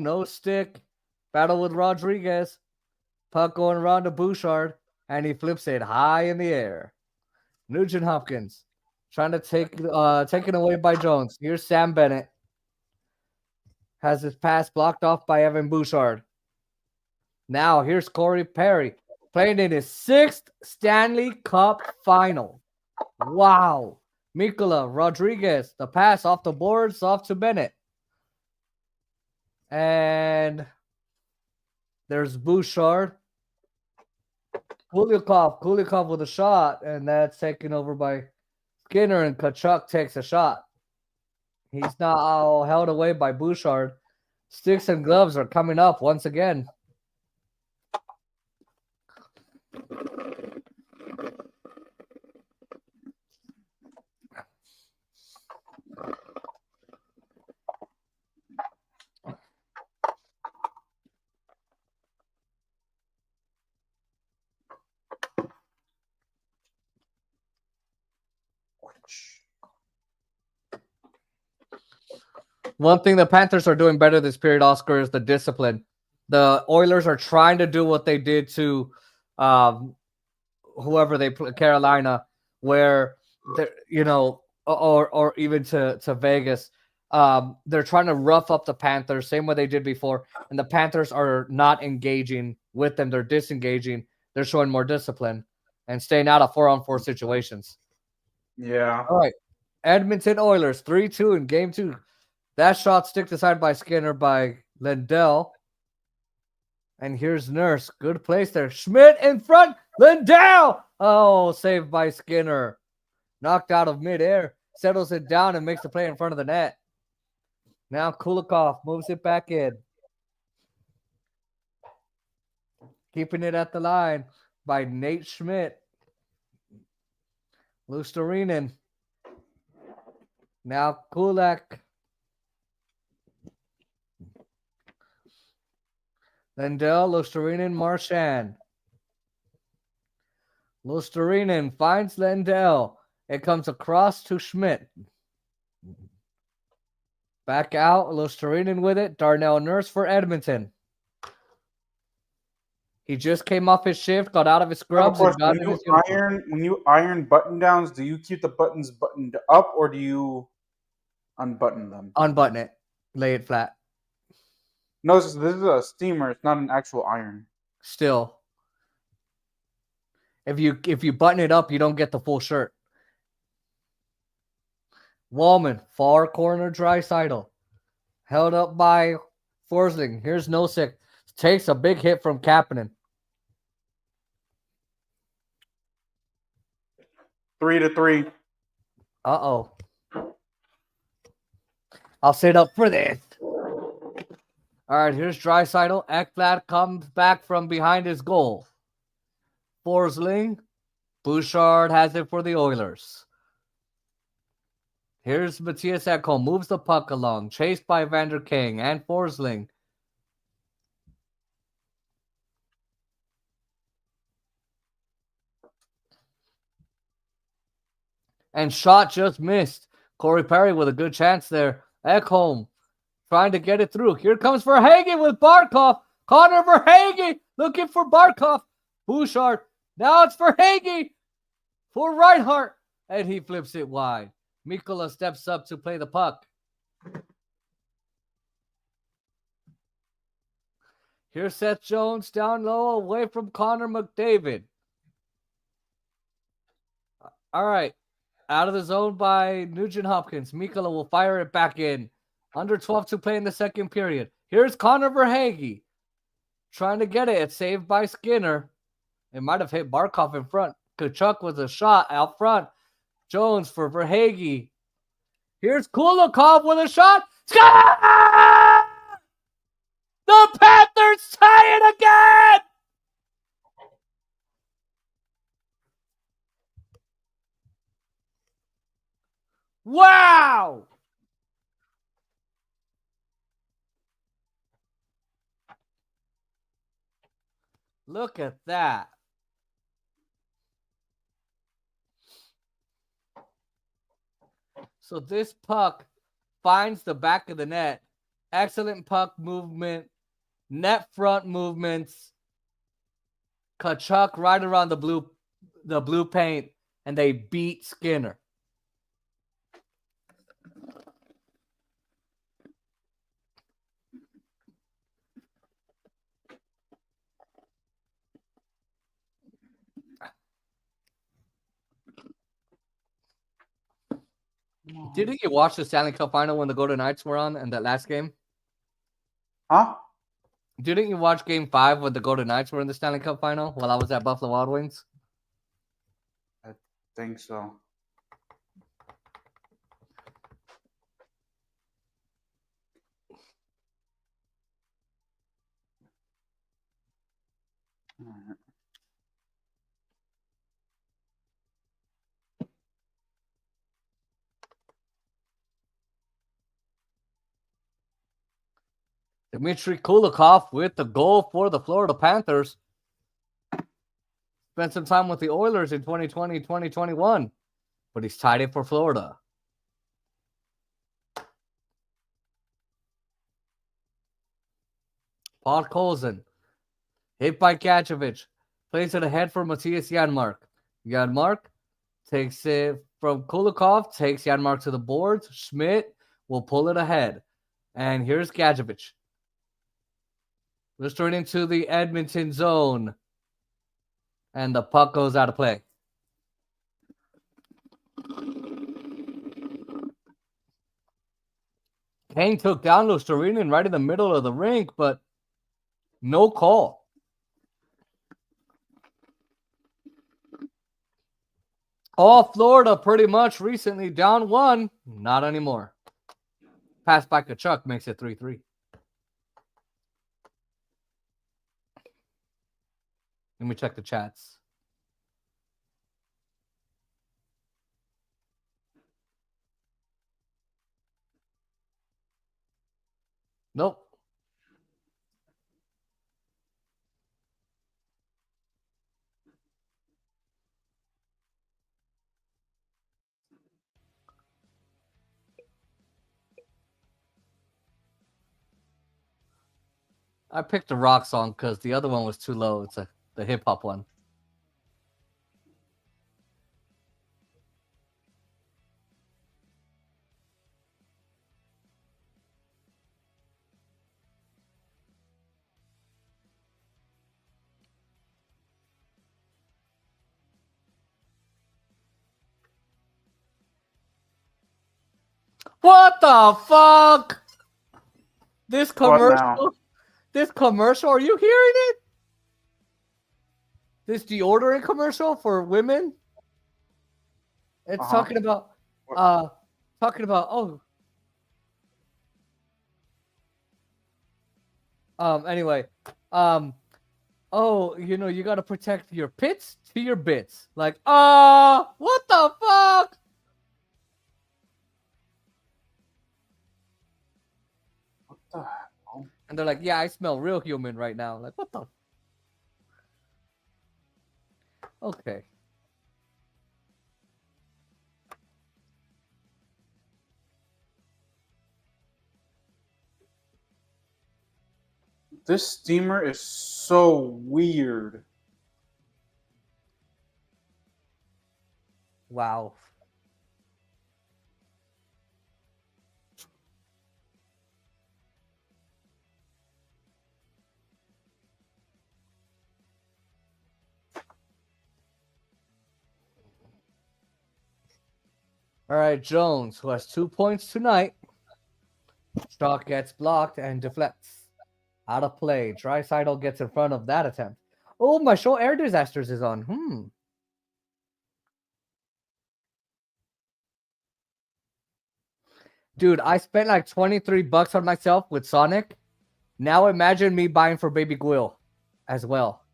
no stick. Battle with Rodriguez. Puck going around to Bouchard, and he flips it high in the air. Nugent Hopkins trying to take it away by Jones. Here's Sam Bennett. Has his pass blocked off by Evan Bouchard. Now here's Corey Perry playing in his 6th Stanley Cup final. Wow. Mikola Rodriguez, the pass off the boards, off to Bennett. And there's Bouchard. Kulikov with a shot, and that's taken over by Skinner, and Tkachuk takes a shot. He's now held away by Bouchard. Sticks and gloves are coming up once again. One thing the Panthers are doing better this period, Oscar, is the discipline. The Oilers are trying to do what they did to whoever they play, Carolina, where or even to Vegas. They're trying to rough up the Panthers, same way they did before, and the Panthers are not engaging with them. They're disengaging. They're showing more discipline and staying out of 4-on-4 situations. Yeah. All right. Edmonton Oilers 3-2 in game 2. That shot sticked aside by Skinner by Lindell. And here's Nurse. Good place there. Schmidt in front. Lindell. Oh, saved by Skinner. Knocked out of midair. Settles it down and makes the play in front of the net. Now Kulikov moves it back in. Keeping it at the line by Nate Schmidt. Lusterinen. Now Kulak. Lindell, Lusterinen, Marchand. Lusterinen finds Lindell. It comes across to Schmidt. Back out, Lusterinen with it. Darnell Nurse for Edmonton. He just came off his shift, got out of his scrubs, and got in his uniform. When you iron button downs, do you keep the buttons buttoned up or do you unbutton them? Unbutton it. Lay it flat. No, this is a steamer. It's not an actual iron. Still. If you button it up, you don't get the full shirt. Wallman, far corner, Draisaidal. Held up by Forsling. Here's Nosek. Takes a big hit from Kapanen. 3-3. Uh-oh. I'll sit up for this. All right, here's Draisaitl. Ekblad comes back from behind his goal. Forsling. Bouchard has it for the Oilers. Here's Matthias Ekholm. Moves the puck along. Chased by Vander King and Forsling. And shot just missed. Corey Perry with a good chance there. Ekholm trying to get it through. Here comes Verhaeghe with Barkov. Connor Verhaeghe looking for Barkov. Bouchard. Now it's Verhaeghe for Reinhart. And he flips it wide. Mikkola steps up to play the puck. Here's Seth Jones down low away from Connor McDavid. All right. Out of the zone by Nugent Hopkins. Mikkola will fire it back in. Under 12 to play in the second period. Here's Connor Verhaeghe. Trying to get it. It's saved by Skinner. It might have hit Barkov in front. Tkachuk with a shot out front. Jones for Verhaeghe. Here's Kulikov with a shot. Score! The Panthers tie it again! Wow! Look at that. So this puck finds the back of the net. Excellent puck movement. Net front movements. Tkachuk right around the blue paint. And they beat Skinner. Didn't you watch the Stanley Cup final when the Golden Knights were on in that last game? Huh? Didn't you watch Game 5 when the Golden Knights were in the Stanley Cup final while I was at Buffalo Wild Wings? I think so. All right. Dmitry Kulikov with the goal for the Florida Panthers. Spent some time with the Oilers in 2020, 2021, but he's tied it for Florida. Paul Colson, hit by Kachovic, plays it ahead for Matthias Janmark. Janmark takes it from Kulikov takes Janmark to the boards. Schmidt will pull it ahead. And here's Gadjevich. Restoring into the Edmonton zone. And the puck goes out of play. Kane took down Lusterinen right in the middle of the rink, but no call. All Florida pretty much recently down 1. Not anymore. Pass by Tkachuk makes it 3-3. Let me check the chats. Nope. I picked the rock song because the other one was too low. It's the hip hop one. What the fuck? This commercial? This commercial? Are you hearing it? This deodorant commercial for women? It's talking about anyway. Oh, you know, you gotta protect your pits to your bits. Like, what the fuck? What the hell? And they're like, yeah, I smell real human right now. Like, what the? Okay. This steamer is so weird. Wow. All right, Jones, who has 2 points tonight. Stock gets blocked and deflects. Out of play. Draisaidal gets in front of that attempt. Oh, my show Air Disasters is on. Dude, I spent like $23 on myself with Sonic. Now imagine me buying for Baby Gwil as well.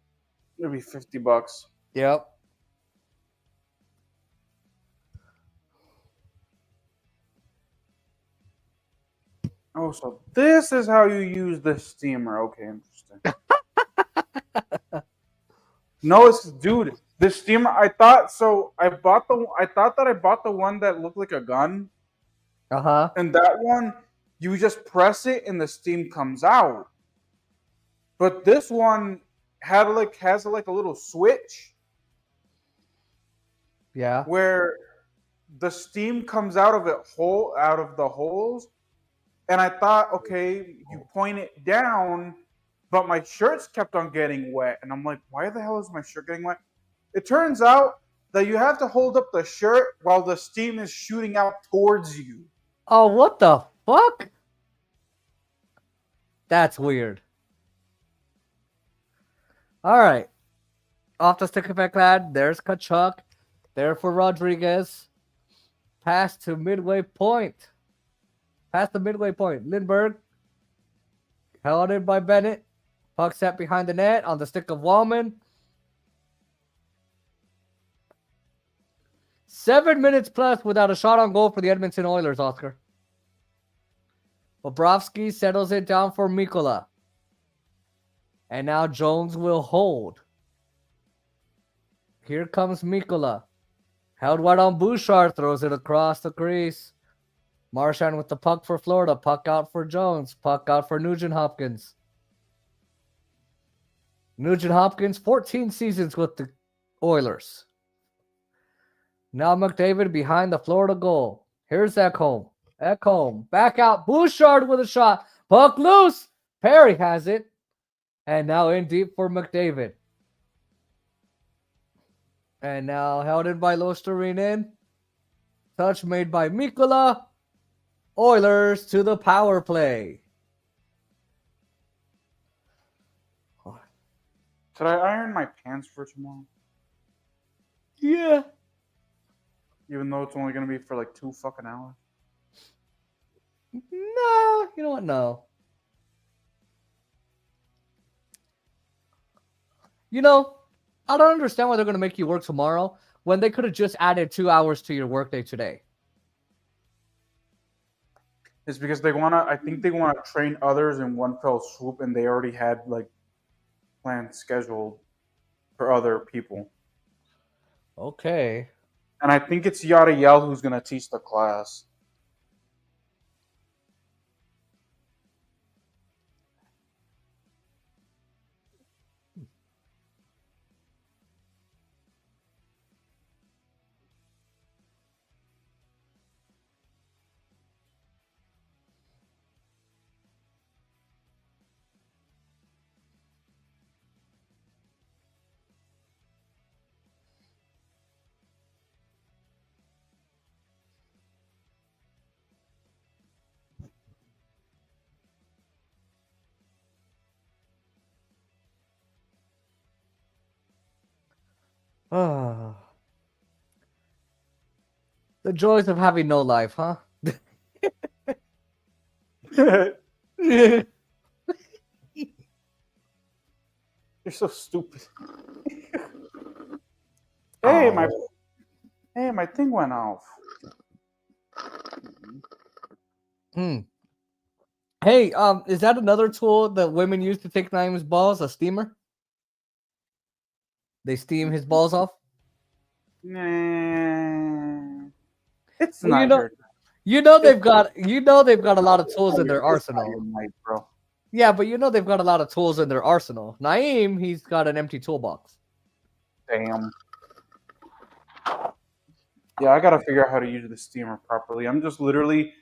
It'll be $50. Yep. Oh, so this is how you use the steamer. Okay, interesting. No, it's dude. The steamer. I thought that I bought the one that looked like a gun. And that one, you just press it and the steam comes out. But this one has like a little switch. Yeah. Where the steam comes out of the holes. And I thought, okay, you point it down, but my shirts kept on getting wet. And I'm like, why the hell is my shirt getting wet? It turns out that you have to hold up the shirt while the steam is shooting out towards you. Oh, what the fuck? That's weird. All right. Off the stick effect lad. There's Tkachuk. There for Rodriguez. Pass to midway point. Past the midway point. Lindbergh. Held in by Bennett. Puck set behind the net on the stick of Wallman. 7 minutes plus without a shot on goal for the Edmonton Oilers, Oscar. Bobrovsky settles it down for Mikkola. And now Jones will hold. Here comes Mikkola. Held wide on Bouchard. Throws it across the crease. Marchand with the puck for Florida. Puck out for Jones. Puck out for Nugent Hopkins. Nugent Hopkins, 14 seasons with the Oilers. Now McDavid behind the Florida goal. Here's Ekholm. Ekholm back out. Bouchard with a shot. Puck loose. Perry has it. And now in deep for McDavid. And now held in by Losterinen. Touch made by Mikkola. Oilers to the power play. Should I iron my pants for tomorrow? Yeah. Even though it's only going to be for like 2 fucking hours? No, you know what? No. You know, I don't understand why they're going to make you work tomorrow when they could have just added 2 hours to your workday today. It's because they want to, I think they want to train others in one fell swoop, and they already had like plans scheduled for other people. Okay. And I think it's Yadiel who's going to teach the class. Ah. The joys of having no life, huh? You're so stupid. Hey, my thing went off. Hey, is that another tool that women use to take Naeem's balls? A steamer? They steam his balls off? Nah, it's Well, not your. you know they've got a lot of tools in their It's not arsenal. your night, bro. Yeah, but you know they've got a lot of tools in their arsenal. Naeem, he's got an empty toolbox. Damn. Yeah, I gotta figure out how to use the steamer properly. I'm literally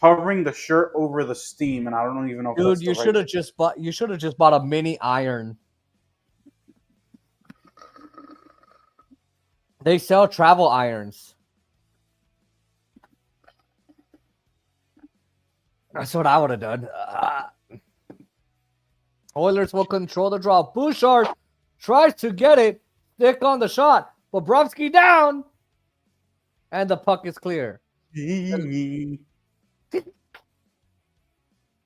hovering the shirt over the steam, and I don't even know if Dude, that's the you right. should have just bought a mini iron. They sell travel irons. That's what I would have done. Oilers will control the draw. Bouchard tries to get it. Stick on the shot. Bobrovsky down. And the puck is clear. The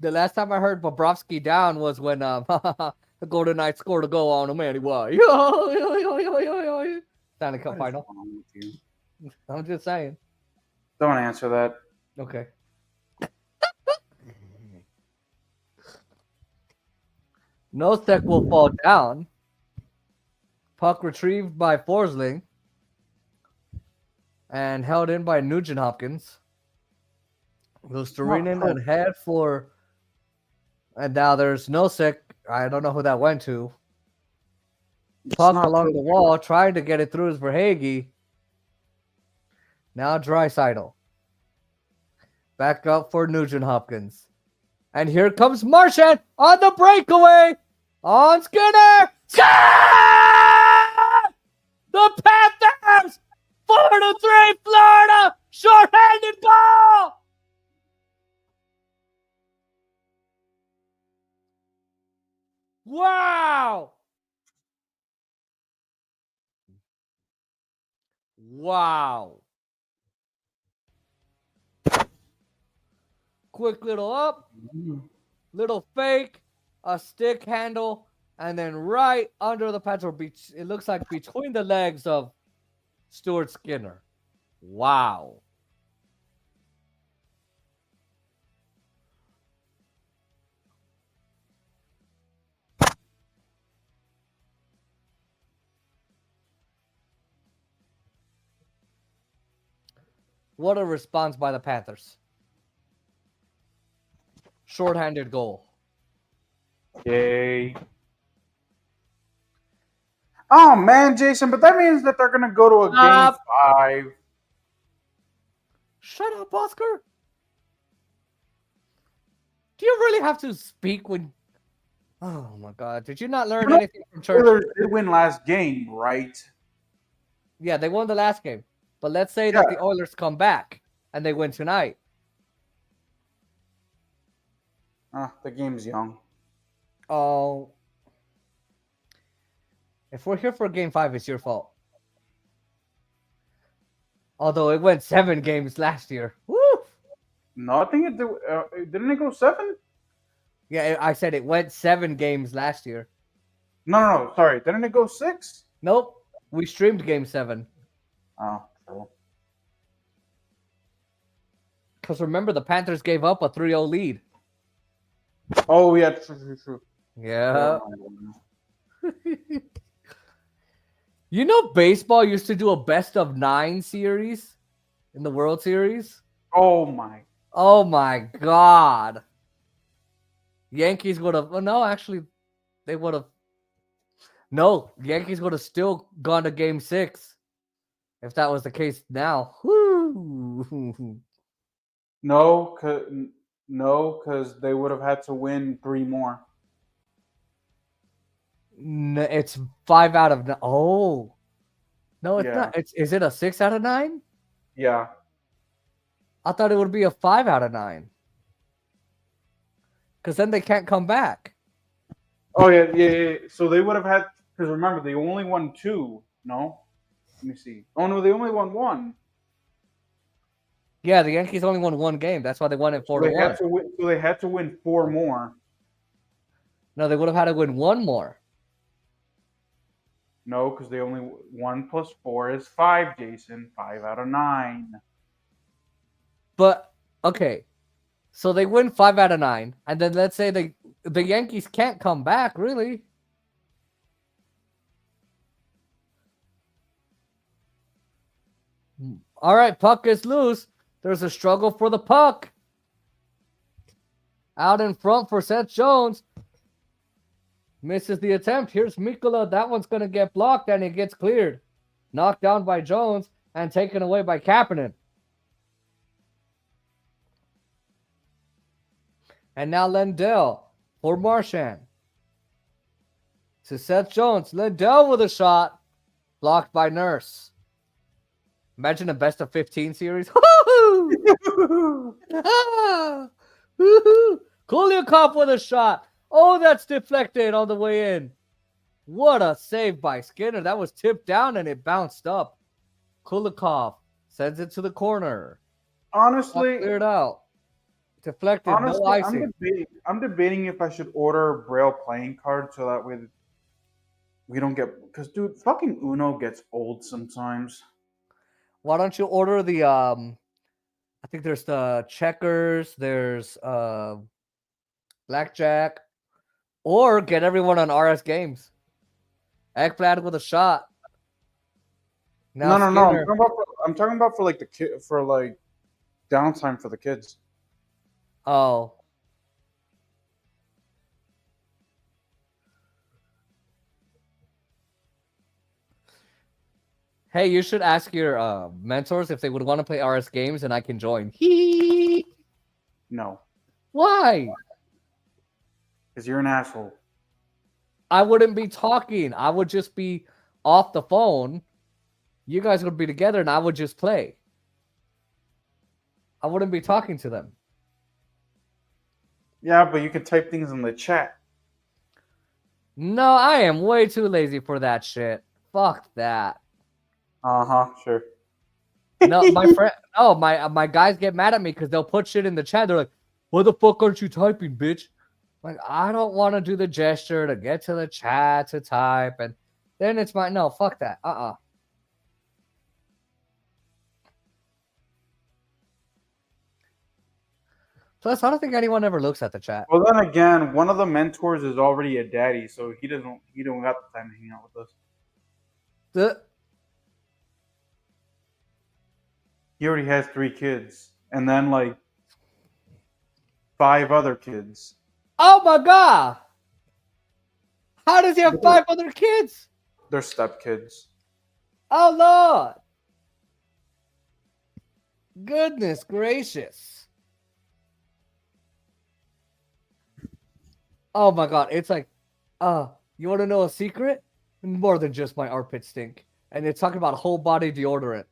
last time I heard Bobrovsky down was when the Golden Knights scored a goal on him anyway. Stanley Cup final. I'm just saying. Don't answer that. Okay. Nosek will fall down. Puck retrieved by Forsling. And held in by Nugent Hopkins. Lusterinen and head for. And now there's Nosek. I don't know who that went to. Puck along the wall, trying to get it through is Verhaeghe. Now Draisaidal. Back up for Nugent Hopkins. And here comes Marchand on the breakaway. On Skinner. Score! The Panthers! 4-3 Florida! Short-handed goal! Wow! Wow. Quick little up, little fake, a stick handle, and then right under the petrol beach. It looks like between the legs of Stuart Skinner. Wow. What a response by the Panthers. Short-handed goal. Yay. Oh man, Jason, but that means that they're gonna go to a game 5. Shut up, Oscar. Do you really have to speak when? Oh my God! Did you not learn anything from church? Oilers did win last game, right? Yeah, they won the last game. But let's say that the Oilers come back and they win tonight. The game's young. Oh, if we're here for game 5, it's your fault. Although it went 7 games last year. Woo! No, I think didn't it go 7? Yeah, I said it went 7 games last year. No, sorry. Didn't it go 6? Nope. We streamed game 7. Oh, cool. Because remember, the Panthers gave up a 3-0 lead. Oh, yeah, true. Yeah. You know, baseball used to do a best of 9 series in the World Series. Oh my God. Yankees would have. Well, no, actually, they would have. No, Yankees would have still gone to game 6 if that was the case now. Woo. No, because they would have had to win 3 more. It's 5 out of 9. Oh. No, it's not. Is it a 6 out of 9? Yeah. I thought it would be a 5 out of 9. Because then they can't come back. Oh, yeah. So they would have had, because remember, they only won 2. No? Let me see. Oh, no, they only won 1. Yeah, the Yankees only won 1 game. That's why they won it 4-1. So they had to win 4 more. No, they would have had to win 1 more. No, because they only 1 plus 4 is 5, Jason. 5 out of 9. But okay, so they win 5 out of 9, and then let's say the Yankees can't come back. Really? All right, puck is loose. There's a struggle for the puck. Out in front for Seth Jones. Misses the attempt. Here's Mikkola. That one's going to get blocked, and it gets cleared. Knocked down by Jones and taken away by Kapanen. And now Lindell for Marchand. To Seth Jones. Lindell with a shot. Blocked by Nurse. Imagine a best of 15 series. Kulyakov with a shot. Oh, that's deflected on the way in. What a save by Skinner. That was tipped down and it bounced up. Kulikov sends it to the corner. Honestly, cleared out. Deflected. No icing. I'm debating if I should order a Braille playing card so that way we don't get, because dude, fucking Uno gets old sometimes. Why don't you order the I think there's the checkers, there's blackjack, or get everyone on RS Games. Ekblad with a shot. Now no. I'm talking about for like for like downtime for the kids. Oh. Hey, you should ask your mentors if they would want to play RS Games, and I can join. No. Why? Because you're an asshole. I wouldn't be talking. I would just be off the phone. You guys would be together, and I would just play. I wouldn't be talking to them. Yeah, but you could type things in the chat. No, I am way too lazy for that shit. Fuck that. Sure. No, my friend. Oh, my guys get mad at me because they'll put shit in the chat. They're like, "What the fuck aren't you typing, bitch?" Like, I don't want to do the gesture to get to the chat to type, and then it's my no. Fuck that. Plus, I don't think anyone ever looks at the chat. Well, then again, one of the mentors is already a daddy, so he don't got the time to hang out with us. He already has 3 kids, and then like 5 other kids. Oh my god! How does he have 5 other kids? They're stepkids. Oh, Lord. Goodness gracious. Oh, my God. It's like, you want to know a secret? More than just my armpit stink. And it's talking about whole body deodorant.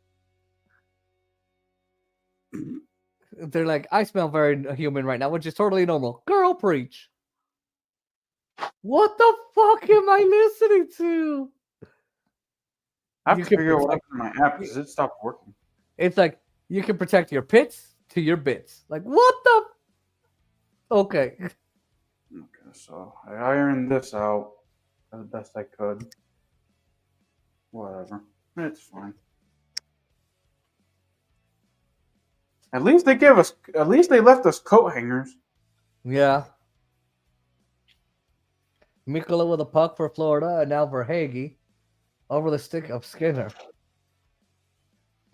They're like, I smell very human right now, which is totally normal. Girl, preach. What the fuck am I listening to? I have You to can figure out what protect- happened to my app because it stopped working. It's like, you can protect your pits to your bits. Like, what the? Okay. Okay, so I ironed this out as best I could. Whatever. It's fine. At least they gave us. At least they left us coat hangers. Yeah. Mikola with a puck for Florida, and now Verhage over the stick of Skinner.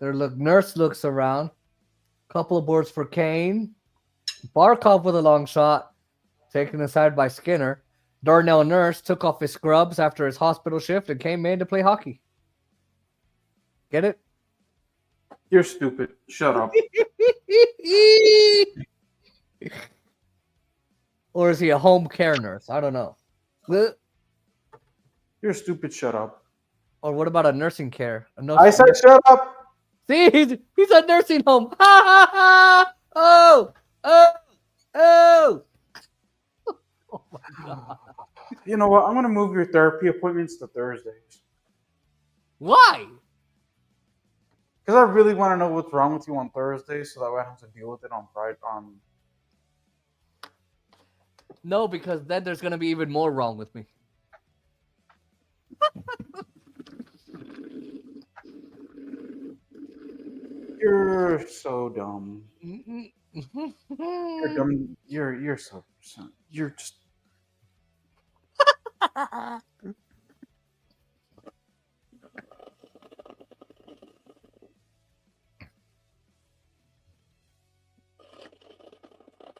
Nurse looks around. Couple of boards for Kane. Barkov with a long shot, taken aside by Skinner. Darnell Nurse took off his scrubs after his hospital shift and came in to play hockey. Get it? You're stupid. Shut up. Or is he a home care nurse? I don't know. You're stupid. Shut up. Or what about a nursing care? I said shut up. See, he's a nursing home. Ha ha ha! Oh, oh, oh! Oh my God! You know what? I'm gonna move your therapy appointments to Thursdays Why? because I really want to know what's wrong with you on Thursdays, so that way I don't have to deal with it on Friday. No, because then there's gonna be even more wrong with me. You're so dumb. You're dumb. You're so. You're just.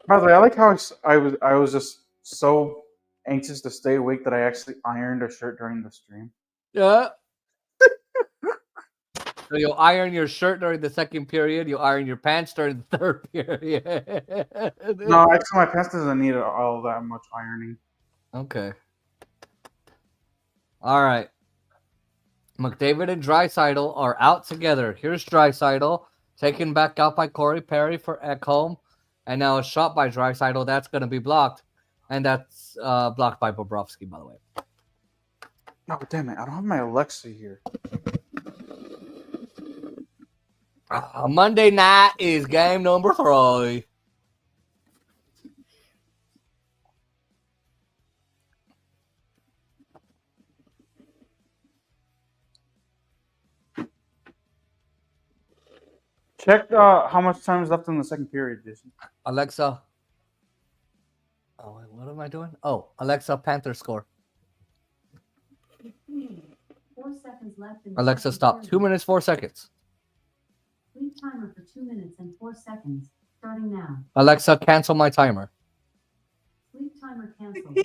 By the way, I like how I was just so anxious to stay awake that I actually ironed a shirt during the stream. Yeah. So you'll iron your shirt during the second period. You'll iron your pants during the third period. No, actually, my pants doesn't need all that much ironing. Okay. All right. McDavid and Draisaidal are out together. Here's Draisaidal taken back out by Corey Perry for Ekholm, and now a shot by Draisaidal that's going to be blocked, and that's blocked by Bobrovsky, by the way. No, damn it! I don't have my Alexa here. Monday night is game number 3. Check how much time is left in the second period, Jason. Alexa. Oh, wait, what am I doing? Oh, Alexa, Panthers score. 4 seconds left. In Alexa, stop. 2 minutes, 4 seconds. Sleep timer for 2 minutes and 4 seconds. Starting now. Alexa, cancel my timer. Sleep timer canceled.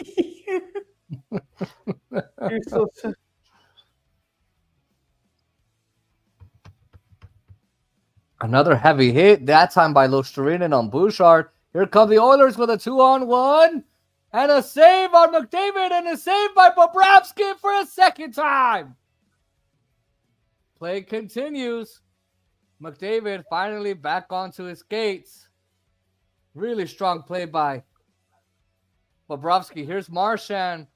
You're so sick. Another heavy hit, that time by Lusterinen on Bouchard. Here come the Oilers with a 2-on-1. And a save on McDavid and a save by Bobrovsky for a second time. Play continues. McDavid finally back onto his skates. Really strong play by Bobrovsky. Here's Marchand.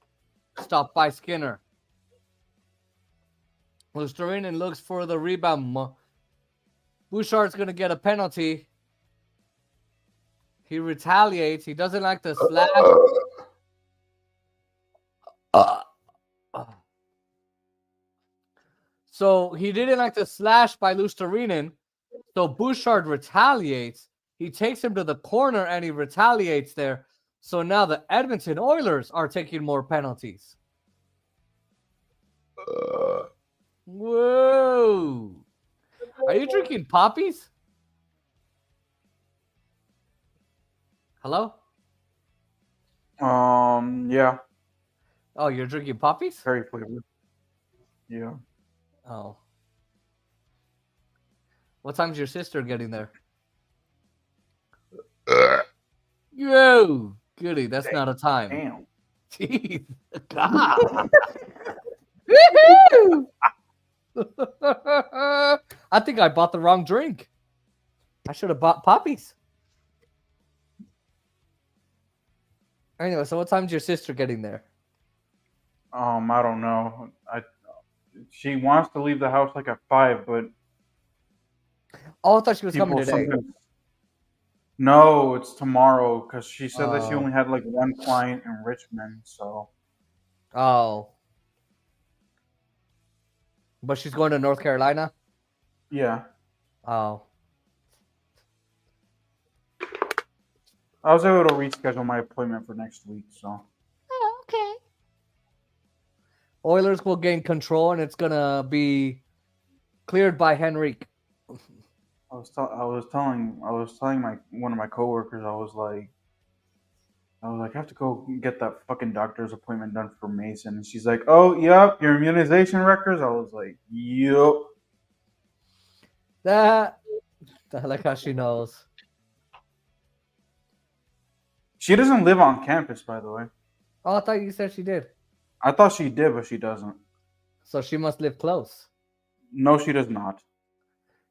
Stopped by Skinner. Lusterinen looks for the rebound. Bouchard's going to get a penalty. He retaliates. He doesn't like the slash. So he didn't like the slash by Lusterinen. So Bouchard retaliates. He takes him to the corner and he retaliates there. So now the Edmonton Oilers are taking more penalties. Whoa. Are you drinking poppies? Hello? Yeah. Oh, you're drinking poppies? Very flavored. Yeah. Oh. What time's your sister getting there? Yo, goody. That's not a time. Damn. Jeez. God. Woohoo! I think I bought the wrong drink. I should have bought poppies. Anyway, so what time's your sister getting there? I don't know. She wants to leave the house like at 5, but Oh, I thought she was coming people today. sometimes. No, it's tomorrow because she said that she Oh. only had like one client in Richmond. So Oh. But she's going to North Carolina? yeah, Oh. I was able to reschedule my appointment for next week. So Oh, okay. Oilers will gain control, and it's gonna be cleared by Henrique. I was telling my one of my coworkers, I was like, I have to go get that fucking doctor's appointment done for Mason, and she's like, oh, yep, your immunization records. I was like, yep. That I like how she knows. She doesn't live on campus, by the way. Oh, I thought you said she did. I thought she did, but she doesn't. So she must live close. No, she does not.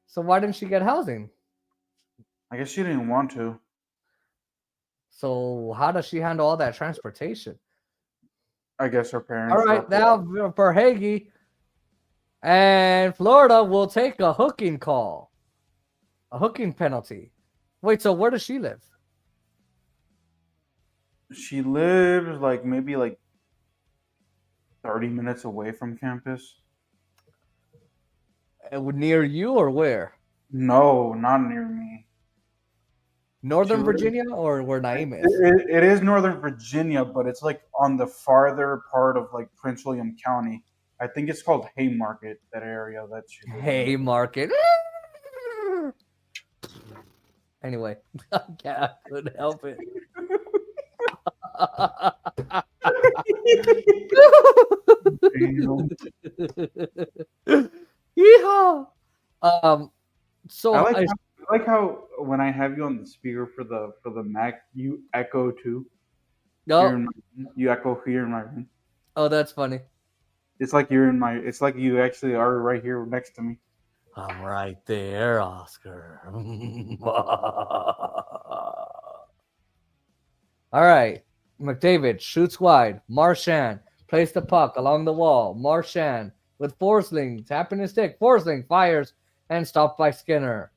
So why didn't she get housing? I guess she didn't want to. So how does she handle all that transportation? I guess her parents. All right, now for Hagee and Florida will take a hooking call, a hooking penalty. Wait, so where does she live? She lives like maybe like 30 minutes away from campus. Near you or where? No, not near me. Northern She lives- Virginia or where Naeem is? It is Northern Virginia, but it's like on the farther part of like Prince William County. I think it's called Haymarket, that area that she lives in. Haymarket. Anyway, I couldn't help it. Yeehaw! So I like how when I have you on the speaker for the Mac, you echo too. no. You echo here in my room. Oh, that's funny. It's like you're in my. It's like you actually are right here next to me. I'm right there, Oscar. All right. McDavid shoots wide. Marchand plays the puck along the wall. Marchand with Forsling tapping his stick. Forsling fires and stopped by Skinner.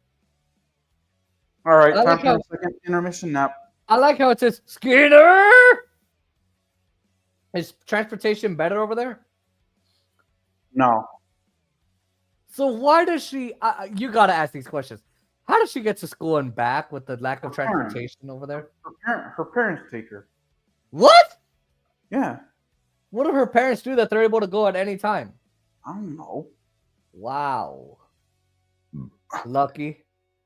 All right, I time like for how- a second intermission nap. I like how it says Skinner. Is transportation better over there? No, So why does she? You got to ask these questions. How does she get to school and back with the lack of transportation over there? her parents take her. What? Yeah, What do her parents do that they're able to go at any time? I don't know. Wow. Lucky.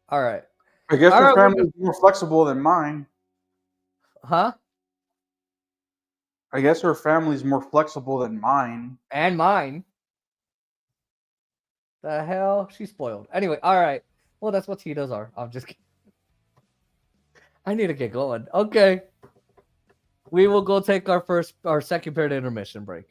All right. I guess All her right, we're family's more flexible than mine. Huh? I guess her family's more flexible than mine. And mine. The hell? She's spoiled. Anyway, all right. Well, that's what Tito's are. I'm just kidding. I need to get going. Okay. We will go take our second period intermission break.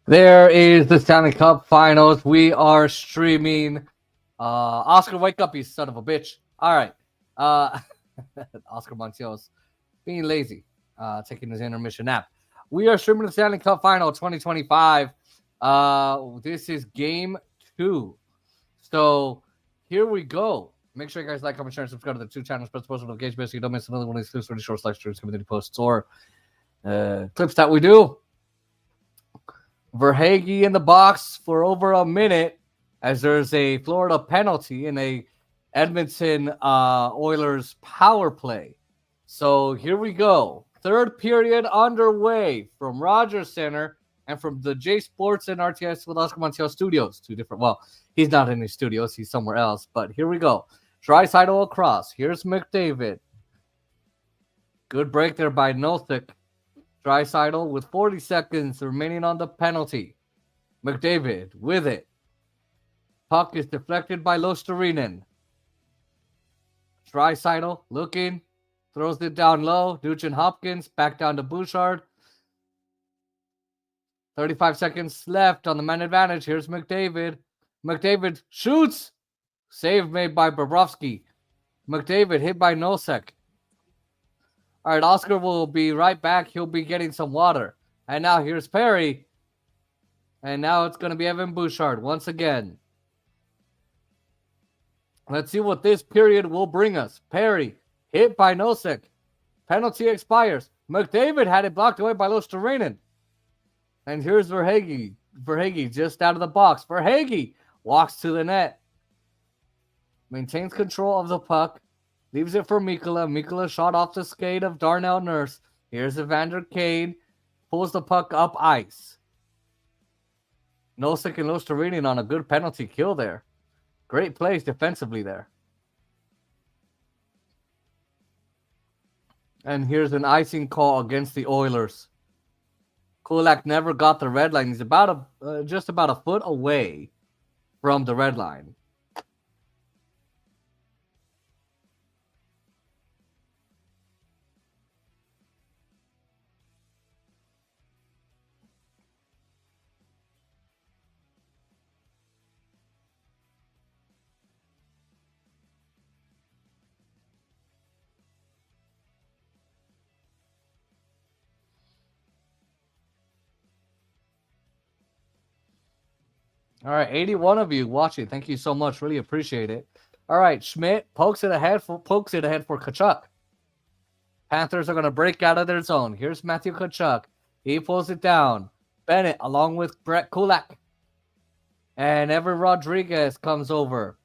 There is the Stanley Cup Finals. We are streaming. Oscar, wake up, you son of a bitch. All right. Oscar Montiel's being lazy, taking his intermission nap. We are streaming the Stanley Cup Final 2025. This is game 2. So here we go. Make sure you guys like, comment, share, and subscribe to the 2 channels. Press the post notification bell so you don't miss another one of these exclusive short live streams, community posts, or clips that we do. Verhaeghe in the box for over a minute as there's a Florida penalty in a Edmonton Oilers power play. So here we go. Third period underway from Rogers Center and from the J Sports and RTS with Oscar Montiel studios. 2 different. Well, he's not in his studios. He's somewhere else. But here we go. Draisaidal across. Here's McDavid. Good break there by Nosek. Draisaidal with 40 seconds remaining on the penalty. McDavid with it. Puck is deflected by Luostarinen. Draisaitl looking. Throws it down low. Nugent Hopkins back down to Bouchard. 35 seconds left on the man advantage. Here's McDavid. McDavid shoots. Save made by Bobrovsky. McDavid hit by Nosek. All right, Oscar will be right back. He'll be getting some water. And now here's Perry. And now it's going to be Evan Bouchard once again. Let's see what this period will bring us. Perry hit by Nosek. Penalty expires. McDavid had it blocked away by Luostarinen. And here's Verhaeghe. Verhaeghe just out of the box. Verhaeghe walks to the net. Maintains control of the puck. Leaves it for Mikkola. Mikkola shot off the skate of Darnell Nurse. Here's Evander Kane. Pulls the puck up ice. Nosek and Luostarinen on a good penalty kill there. Great plays defensively there. And here's an icing call against the Oilers. Kulak never got the red line. He's about just about a foot away from the red line. All right, 81 of you watching. Thank you so much. Really appreciate it. All right, Schmidt pokes it ahead for Tkachuk. Panthers are going to break out of their zone. Here's Matthew Tkachuk. He pulls it down. Bennett along with Brett Kulak. And Evan Rodriguez comes over.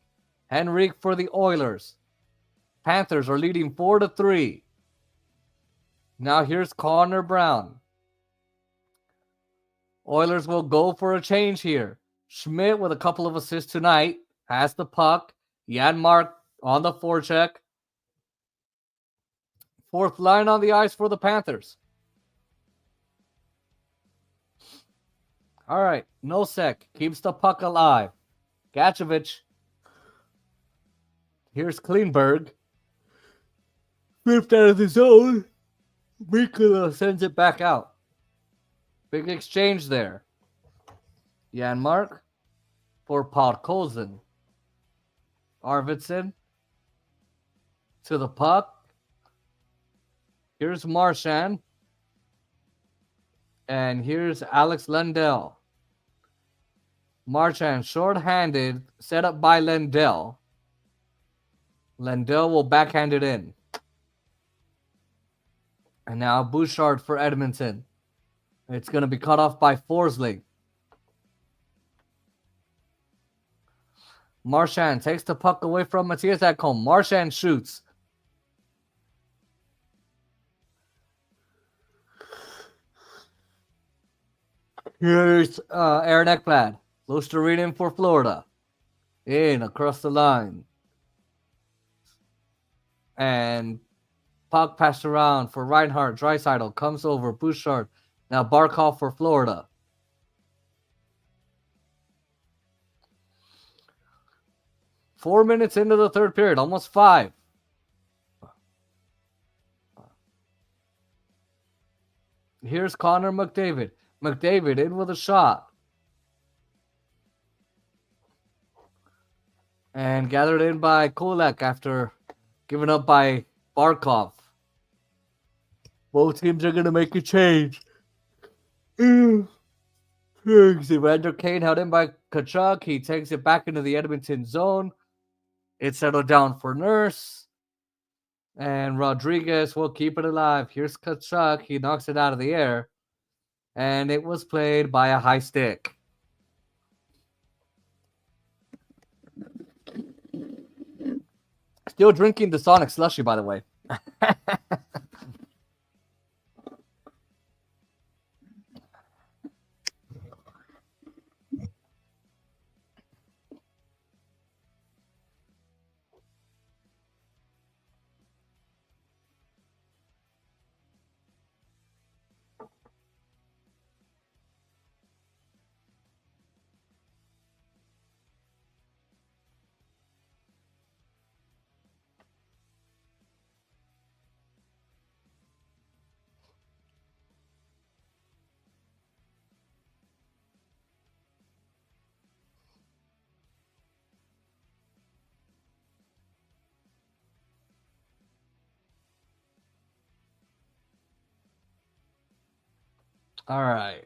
Henrique for the Oilers. Panthers are leading 4-3. Now here's Connor Brown. Oilers will go for a change here. Schmidt with a couple of assists tonight. Has the puck. Janmark on the forecheck. Fourth line on the ice for the Panthers. All right. Nosek keeps the puck alive. Gatchevich. Here's Klingberg. Ripped out of the zone. Mikkola sends it back out. Big exchange there. Janmark for Podkolzin. Arvidsson to the puck. Here's Marchand. And here's Alex Lundell. Marchand short-handed, set up by Lundell. Lundell will backhand it in. And now Bouchard for Edmonton. It's going to be cut off by Forsling. Marchand takes the puck away from Matthias Ekholm. Marchand shoots. Here's Aaron Ekblad. Luostarinen for Florida. In across the line. And puck passed around for Reinhart. Draisaitl comes over. Bouchard. Now Barkov for Florida. Four minutes into the third period, almost 5. Here's Connor McDavid. McDavid in with a shot. And gathered in by Kolak after given up by Barkov. Both teams are going to make a change. Evander Kane held in by Tkachuk. He takes it back into the Edmonton zone. It settled down for Nurse. And Rodriguez will keep it alive. Here's Tkachuk. He knocks it out of the air. And it was played by a high stick. Still drinking the Sonic slushy, by the way. All right.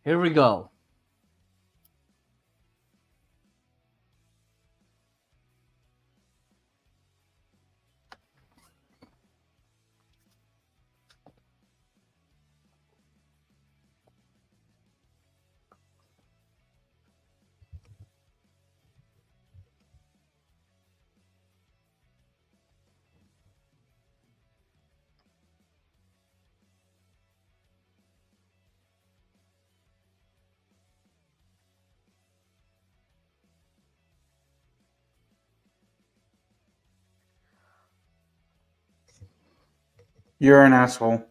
Here we go. You're an asshole.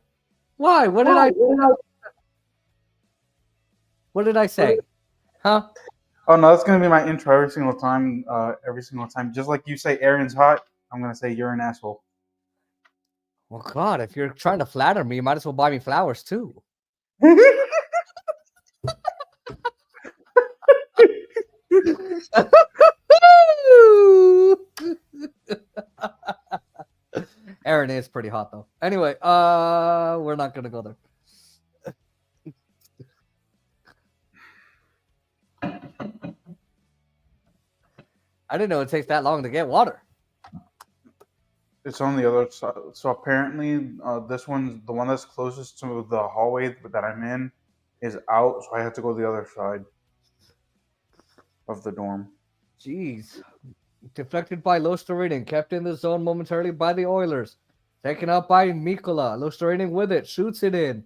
Why? What did What did I say? Huh? Oh no, that's gonna be my intro every single time. Every single time, just like you say, Aaron's hot. I'm gonna say you're an asshole. Well, God, if you're trying to flatter me, you might as well buy me flowers too. Aaron is pretty hot though. Anyway, we're not gonna go there. I didn't know it takes that long to get water. It's on the other side. So apparently, this one's the one that's closest to the hallway that I'm in is out. So I have to go the other side of the dorm. Jeez. Deflected by Lostarinen, kept in the zone momentarily by the Oilers. Taken out by Mikola. Lostarinen with it, shoots it in.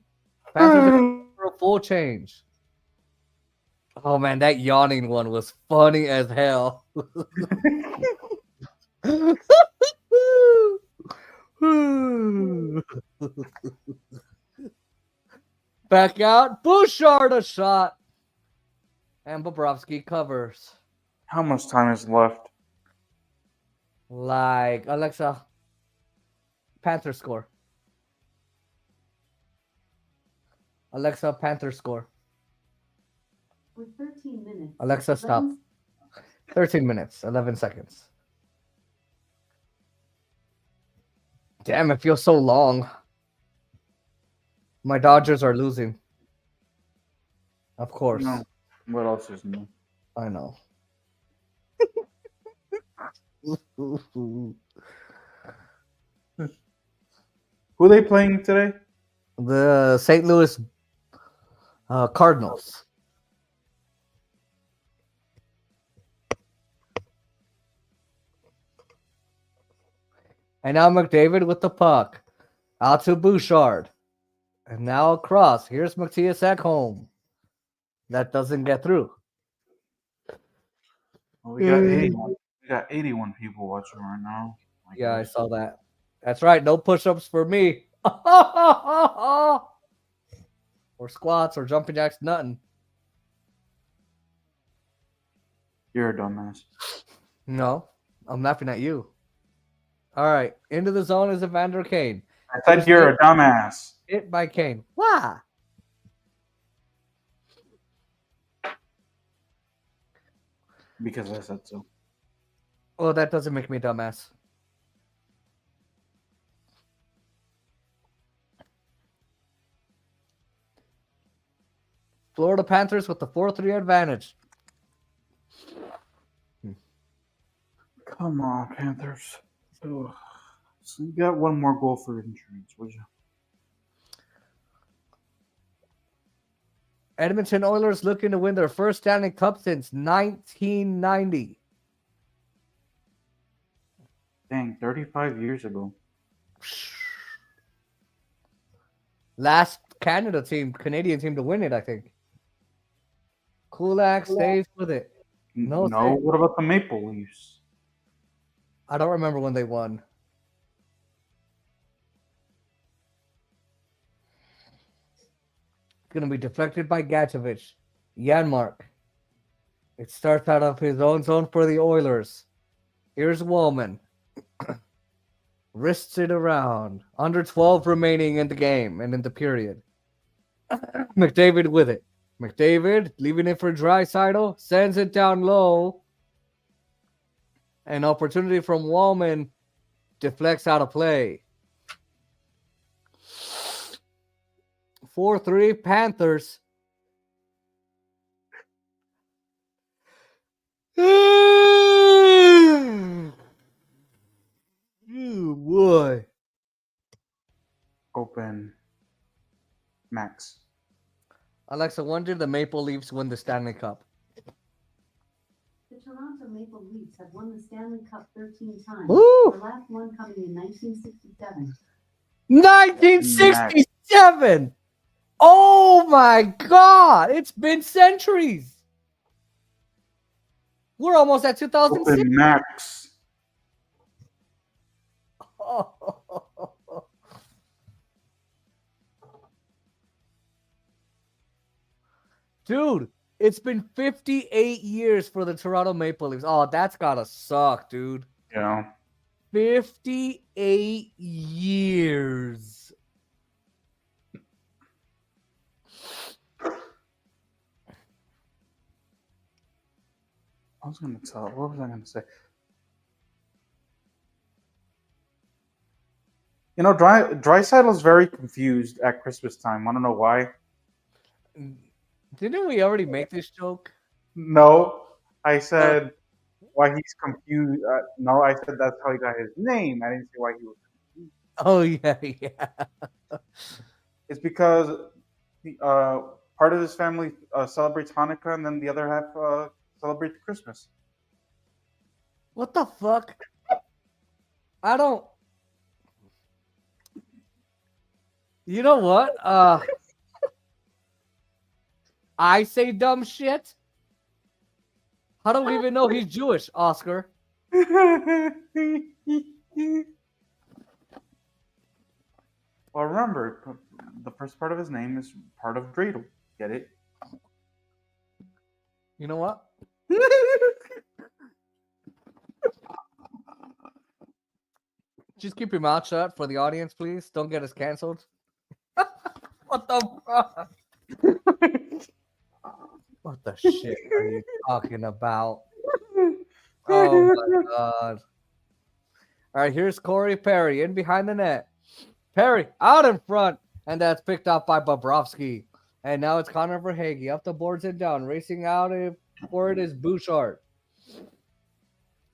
Panthers for a full change. Oh man, that yawning one was funny as hell. Back out. Bouchard a shot. And Bobrovsky covers. How much time is left? Like, Alexa, Panther score. Alexa, Panther score. With 13 minutes. Alexa, stop. 13 minutes, 11 seconds. Damn, it feels so long. My Dodgers are losing. Of course. No. What else is new? I know. Who are they playing today? The St. Louis Cardinals. And now McDavid with the puck. Out to Bouchard. And now across. Here's Matthias Ekholm. That doesn't get through. Well, we got 81 people watching right now. Yeah, I saw that. That's right. No push-ups for me. Or squats or jumping jacks, nothing. You're a dumbass. No, I'm laughing at you. All right. Into the zone is Evander Kane. I said you're a dumbass. Hit by Kane. Why? Because I said so. Oh, that doesn't make me a dumbass. Florida Panthers with the 4-3 advantage. Come on, Panthers. Ugh. So you got one more goal for insurance, would you? Edmonton Oilers looking to win their first Stanley Cup since 1990. Dang, 35 years ago. Last Canadian team to win it, I think. Kulak stays with it. No, What about the Maple Leafs? I don't remember when they won. It's going to be deflected by Gatchovich. Janmark. It starts out of his own zone for the Oilers. Here's Woolman. Wrists it around. Under 12 remaining in the game and in the period. McDavid with it. McDavid leaving it for Draisaidal. Sends it down low. An opportunity from Woolman deflects out of play. 4-3 Panthers. Oh boy. Open. Max. Alexa, when did the Maple Leafs win the Stanley Cup? The Toronto Maple Leafs have won the Stanley Cup 13 times. Woo! The last one coming in 1967. 1967! Oh my God! It's been centuries! We're almost at 2006. Open Max. Dude, it's been 58 years for the Toronto Maple Leafs. Oh, that's gotta suck, dude. Yeah. 58 years. What was I gonna say? You know, Draisaitl's very confused at Christmas time. Want to know why? Didn't we already make this joke? No, I said why he's confused. No, I said that's how he got his name. I didn't say why he was confused. Oh yeah. It's because part of his family celebrates Hanukkah, and then the other half celebrates Christmas. What the fuck? I don't. You know what? I say dumb shit. How do we even know he's Jewish, Oscar? Well, remember, the first part of his name is part of dreidel. Get it? You know what? Just keep your mouth shut for the audience, please. Don't get us canceled. What the fuck? What the shit are you talking about? Oh my God. All right, here's Corey Perry in behind the net. Perry out in front, and that's picked up by Bobrovsky. And now it's Connor Verhaeghe up the boards and down, racing out for it is Bouchard.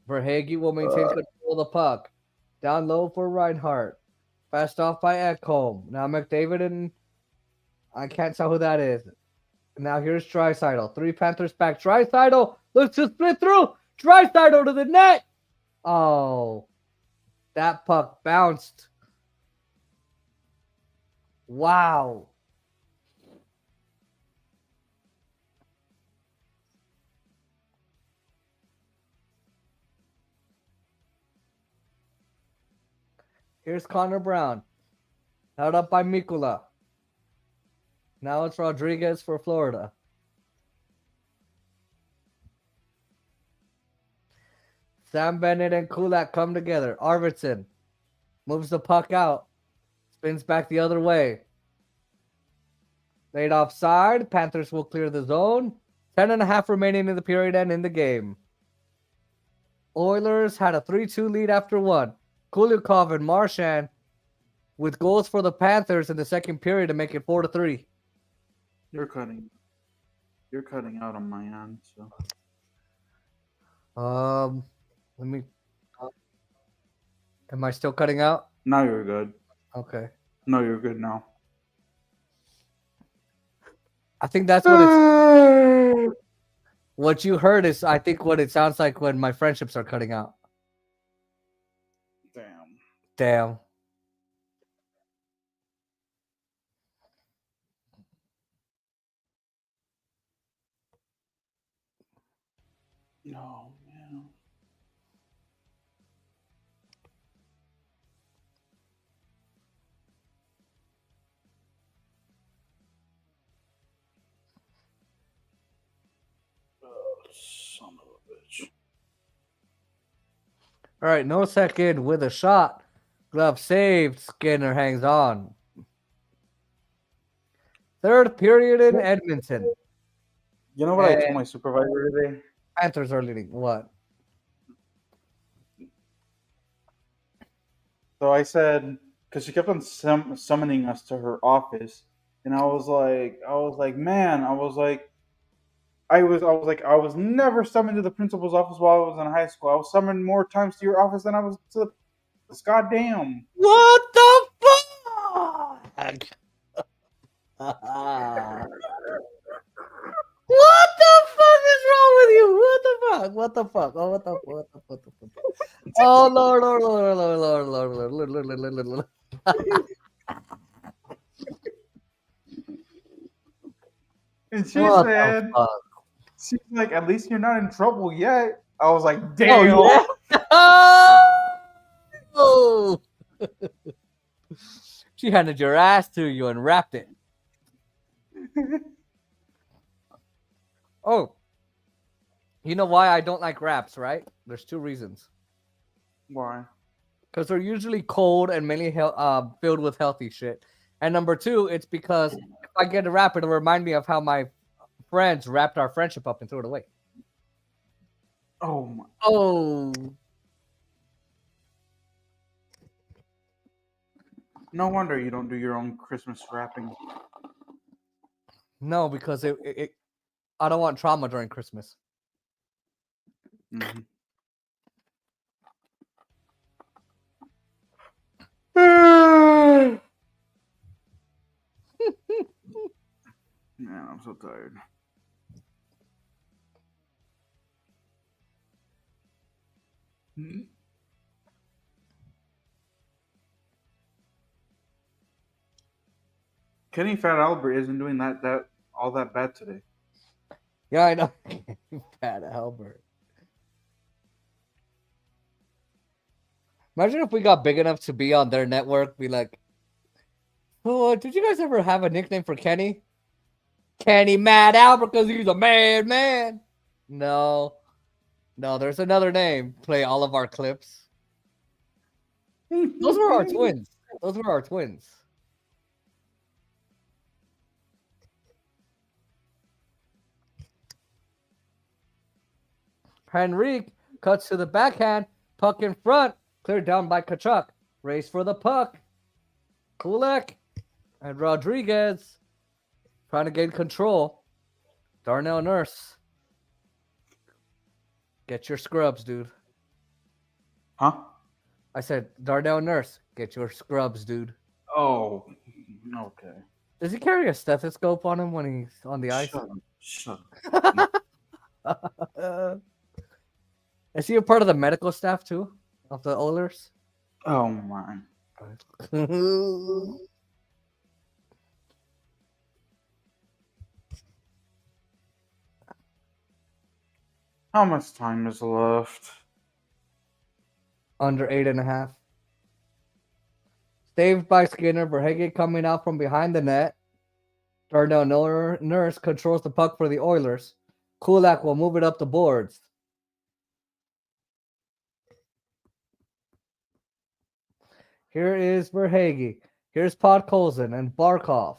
Verhaeghe will maintain control of the puck. Down low for Reinhardt. Fast off by Ekholm. Now McDavid and I can't tell who that is. Now here's Draisaidal. 3 Panthers back. Draisaidal looks to split through. Draisaidal to the net. Oh, that puck bounced. Wow. Here's Connor Brown. Held up by Mikula. Now it's Rodriguez for Florida. Sam Bennett and Kulak come together. Arvidsson moves the puck out. Spins back the other way. Laid offside. Panthers will clear the zone. 10.5 remaining in the period and in the game. Oilers had a 3-2 lead after one. Kulikov and Marchand with goals for the Panthers in the second period to make it 4-3. You're cutting out on my end. So Let me. Am I still cutting out? now you're good. Okay. No, you're good now. I think that's what it's. What you heard is, I think, what it sounds like when my friendships are cutting out. Damn. No, man. Oh, son of a bitch. All right, no second with a shot. Glove saved. Skinner hangs on. Third period in Edmonton. You know what I told And my supervisor today? Panthers are leading. What? So I said, because she kept on summoning us to her office, and I was like, man, I was never summoned to the principal's office while I was in high school. I was summoned more times to your office than I was to the. Goddamn. What the fuck? What the fuck is wrong with you? What the fuck? What the fuck? Oh, what the fuck? What the fuck? What the fuck? Oh, Lord, Lord, Lord, Lord, Lord, Lord, Lord, Lord, Lord, Lord, Lord, Lord. And she What the said, fuck? she's like, at least you're not in trouble yet. I was like, Oh, damn. yeah? Oh! She handed your ass to you and wrapped it. Oh, you know why I don't like wraps, right? There's two reasons. Why? Because they're usually cold and mainly filled with healthy shit. And number two, it's because if I get a wrap, it'll remind me of how my friends wrapped our friendship up and threw it away. Oh my. Oh. No wonder you don't do your own Christmas wrapping. No, because I don't want trauma during Christmas. Mm-hmm. Man, I'm so tired. Kenny Fat Albert isn't doing that all that bad today. Yeah, I know. Pat Albert. Imagine if we got big enough to be on their network, be like, oh, did you guys ever have a nickname for Kenny? Kenny Mad Albert because he's a mad man. No, there's another name. Play all of our clips. Those were our twins. Those were our twins. Henrique cuts to the backhand. Puck in front. Cleared down by Tkachuk. Race for the puck. Kulak and Rodriguez trying to gain control. Darnell Nurse. Get your scrubs, dude. Huh? I said, Darnell Nurse, get your scrubs, dude. Oh, okay. Does he carry a stethoscope on him when he's on the ice? Shut up. Is he a part of the medical staff too? Of the Oilers? Oh my. How much time is left? Under 8.5. Saved by Skinner. Verhage coming out from behind the net. Darnell Nurse controls the puck for the Oilers. Kulak will move it up the boards. Here is Verhage. Here's Podkolzin and Barkov.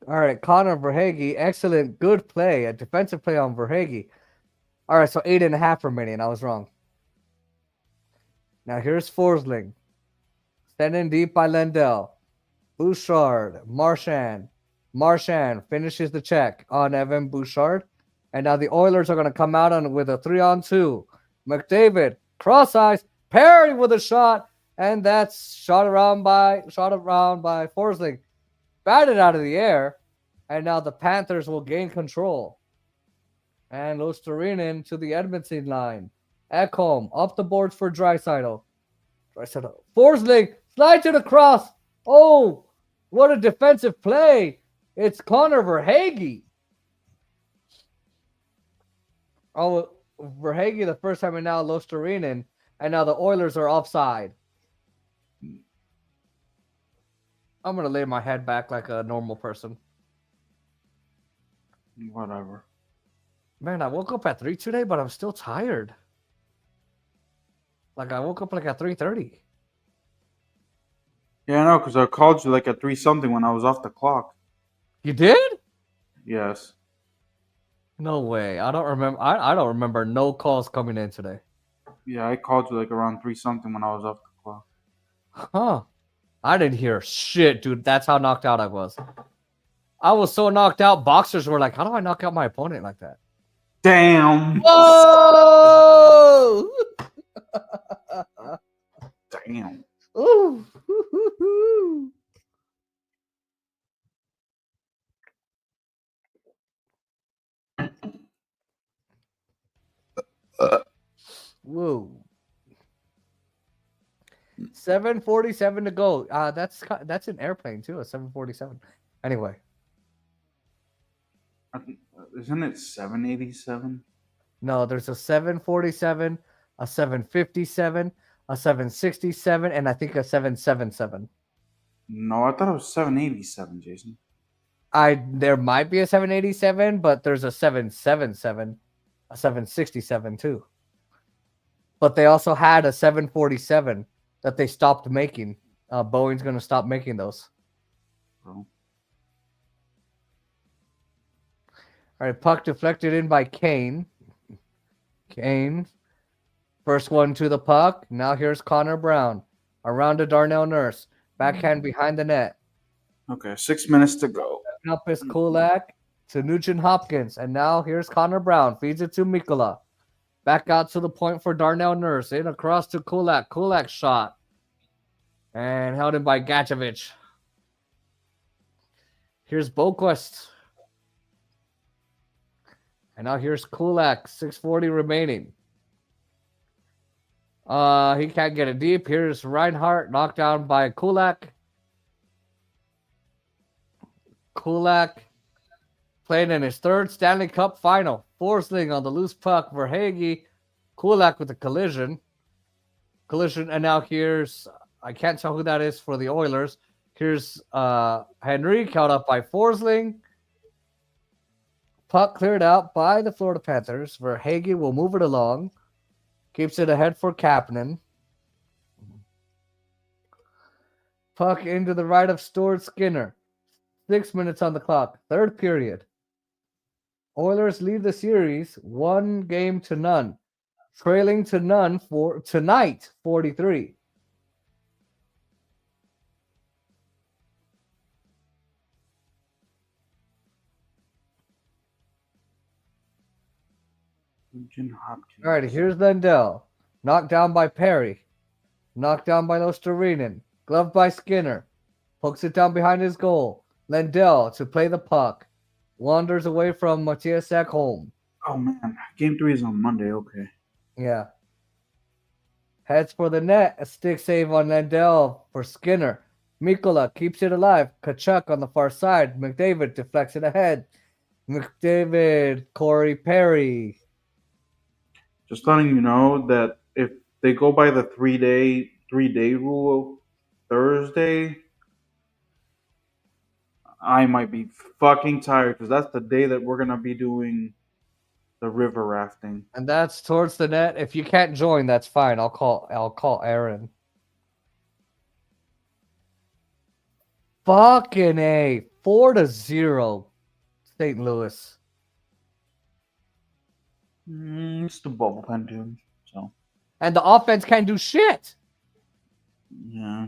All right, Connor Verhage, excellent, good play, a defensive play on Verhage. All right, so 8.5 remaining. I was wrong. Now here's Forsling. Standing deep by Lendl. Bouchard, Marchand. Marchand finishes the check on Evan Bouchard. And now the Oilers are going to come out with a 3-on-2. McDavid, cross ice, Perry with a shot, and that's shot around by Forsling. Batted out of the air, and now the Panthers will gain control. And Luostarinen to the Edmonton line. Ekholm up the boards for Draisaidal. Forsling slide to the cross. Oh, what a defensive play! It's Connor Verhage. Oh, Verhage the first time, and now Luostarinen, and now the Oilers are offside. I'm gonna lay my head back like a normal person. Whatever. Man, I woke up at 3 today, but I'm still tired. Like I woke up like at 3:30. Yeah, I know, because I called you like at 3-something when I was off the clock. You did? Yes. No way. I don't remember. I don't remember no calls coming in today. Yeah, I called you like around 3-something when I was off the clock. Huh. I didn't hear shit, dude. That's how knocked out I was. I was so knocked out, boxers were like, how do I knock out my opponent like that? Damn. Whoa! Damn. Ooh. Whoa. 7:47 to go. That's an airplane too, a 747. Anyway. Isn't it 787? No, there's a 747, a 757, a 767, and I think a 777. No, I thought it was 787, Jason. There might be a 787, but there's a 777, a 767 too. But they also had a 747 that they stopped making. Boeing's going to stop making those. Bro. All right, puck deflected in by Kane. Kane. First one to the puck. Now here's Connor Brown. Around to Darnell Nurse. Backhand behind the net. Okay, 6 minutes to go. Up is Kulak to Nugent Hopkins. And now here's Connor Brown. Feeds it to Mikkola. Back out to the point for Darnell Nurse. In across to Kulak. Kulak shot. And held in by Gatchevich. Here's Boquist. And now here's Kulak. 6:40 remaining. He can't get it deep. Here's Reinhardt. Knocked down by Kulak. Kulak playing in his third Stanley Cup final. Forsling on the loose puck. Verhage. Kulak with a collision. And now here's, I can't tell who that is for the Oilers. Here's Henry caught up by Forsling. Puck cleared out by the Florida Panthers. Verhage will move it along. Keeps it ahead for Kapanen. Puck into the right of Stuart Skinner. 6 minutes on the clock. Third period. Oilers lead the series 1-0. Trailing to none for tonight, 43. Nugent Hopkins. All right, here's Lendl. Knocked down by Perry. Knocked down by Luostarinen. Gloved by Skinner. Pokes it down behind his goal. Lendl to play the puck. Wanders away from Matthias Ekholm. Oh, man. Game 3 is on Monday. Okay. Yeah. Heads for the net. A stick save on Lendl for Skinner. Mikkola keeps it alive. Tkachuk on the far side. McDavid deflects it ahead. McDavid, Corey Perry. Just letting you know that if they go by the three-day rule Thursday, I might be fucking tired because that's the day that we're gonna be doing the river rafting. And that's towards the net. If you can't join, that's fine. I'll call Aaron. Fucking A. 4-0, St. Louis. It's the bullpen, dude. So And the offense can't do shit. yeah.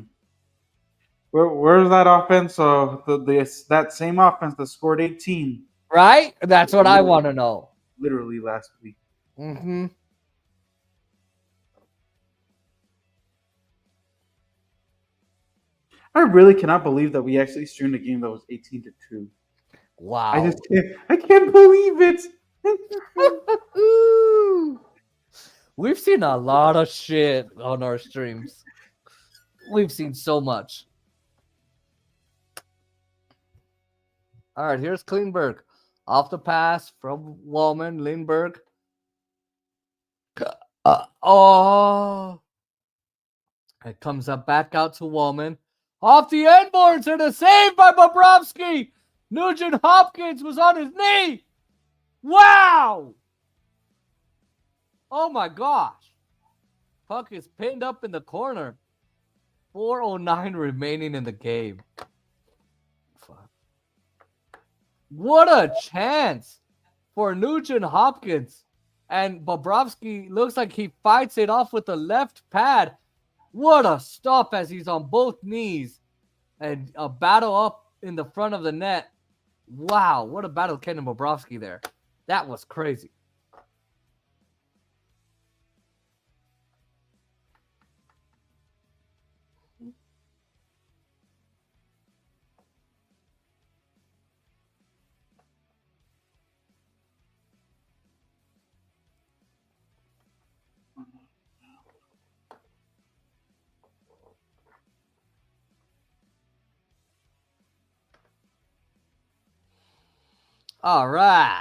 Where's that offense? That same offense that scored 18. Right? That's what I want to know. Literally last week. Mm-hmm. I really cannot believe that we actually streamed a game that was 18-2. Wow. I can't believe it. We've seen a lot of shit on our streams. We've seen so much. All right, here's Klingberg. Off the pass from Wallman, Lindbergh. Oh. It comes up back out to Wallman. Off the end boards and a save by Bobrovsky. Nugent Hopkins was on his knee. Wow. Oh my gosh. Puck is pinned up in the corner. 4:09 remaining in the game. Fuck. What a chance for Nugent Hopkins. And Bobrovsky looks like he fights it off with the left pad. What a stop as he's on both knees. And a battle up in the front of the net. Wow, what a battle Ken and Bobrovsky there. That was crazy. All right.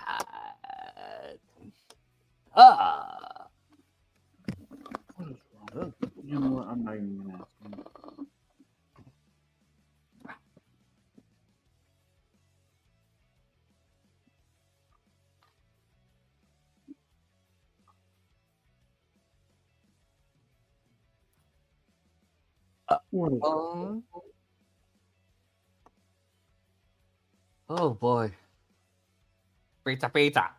You know what? I'm not even gonna ask him. What is Oh boy. Pizza, pizza.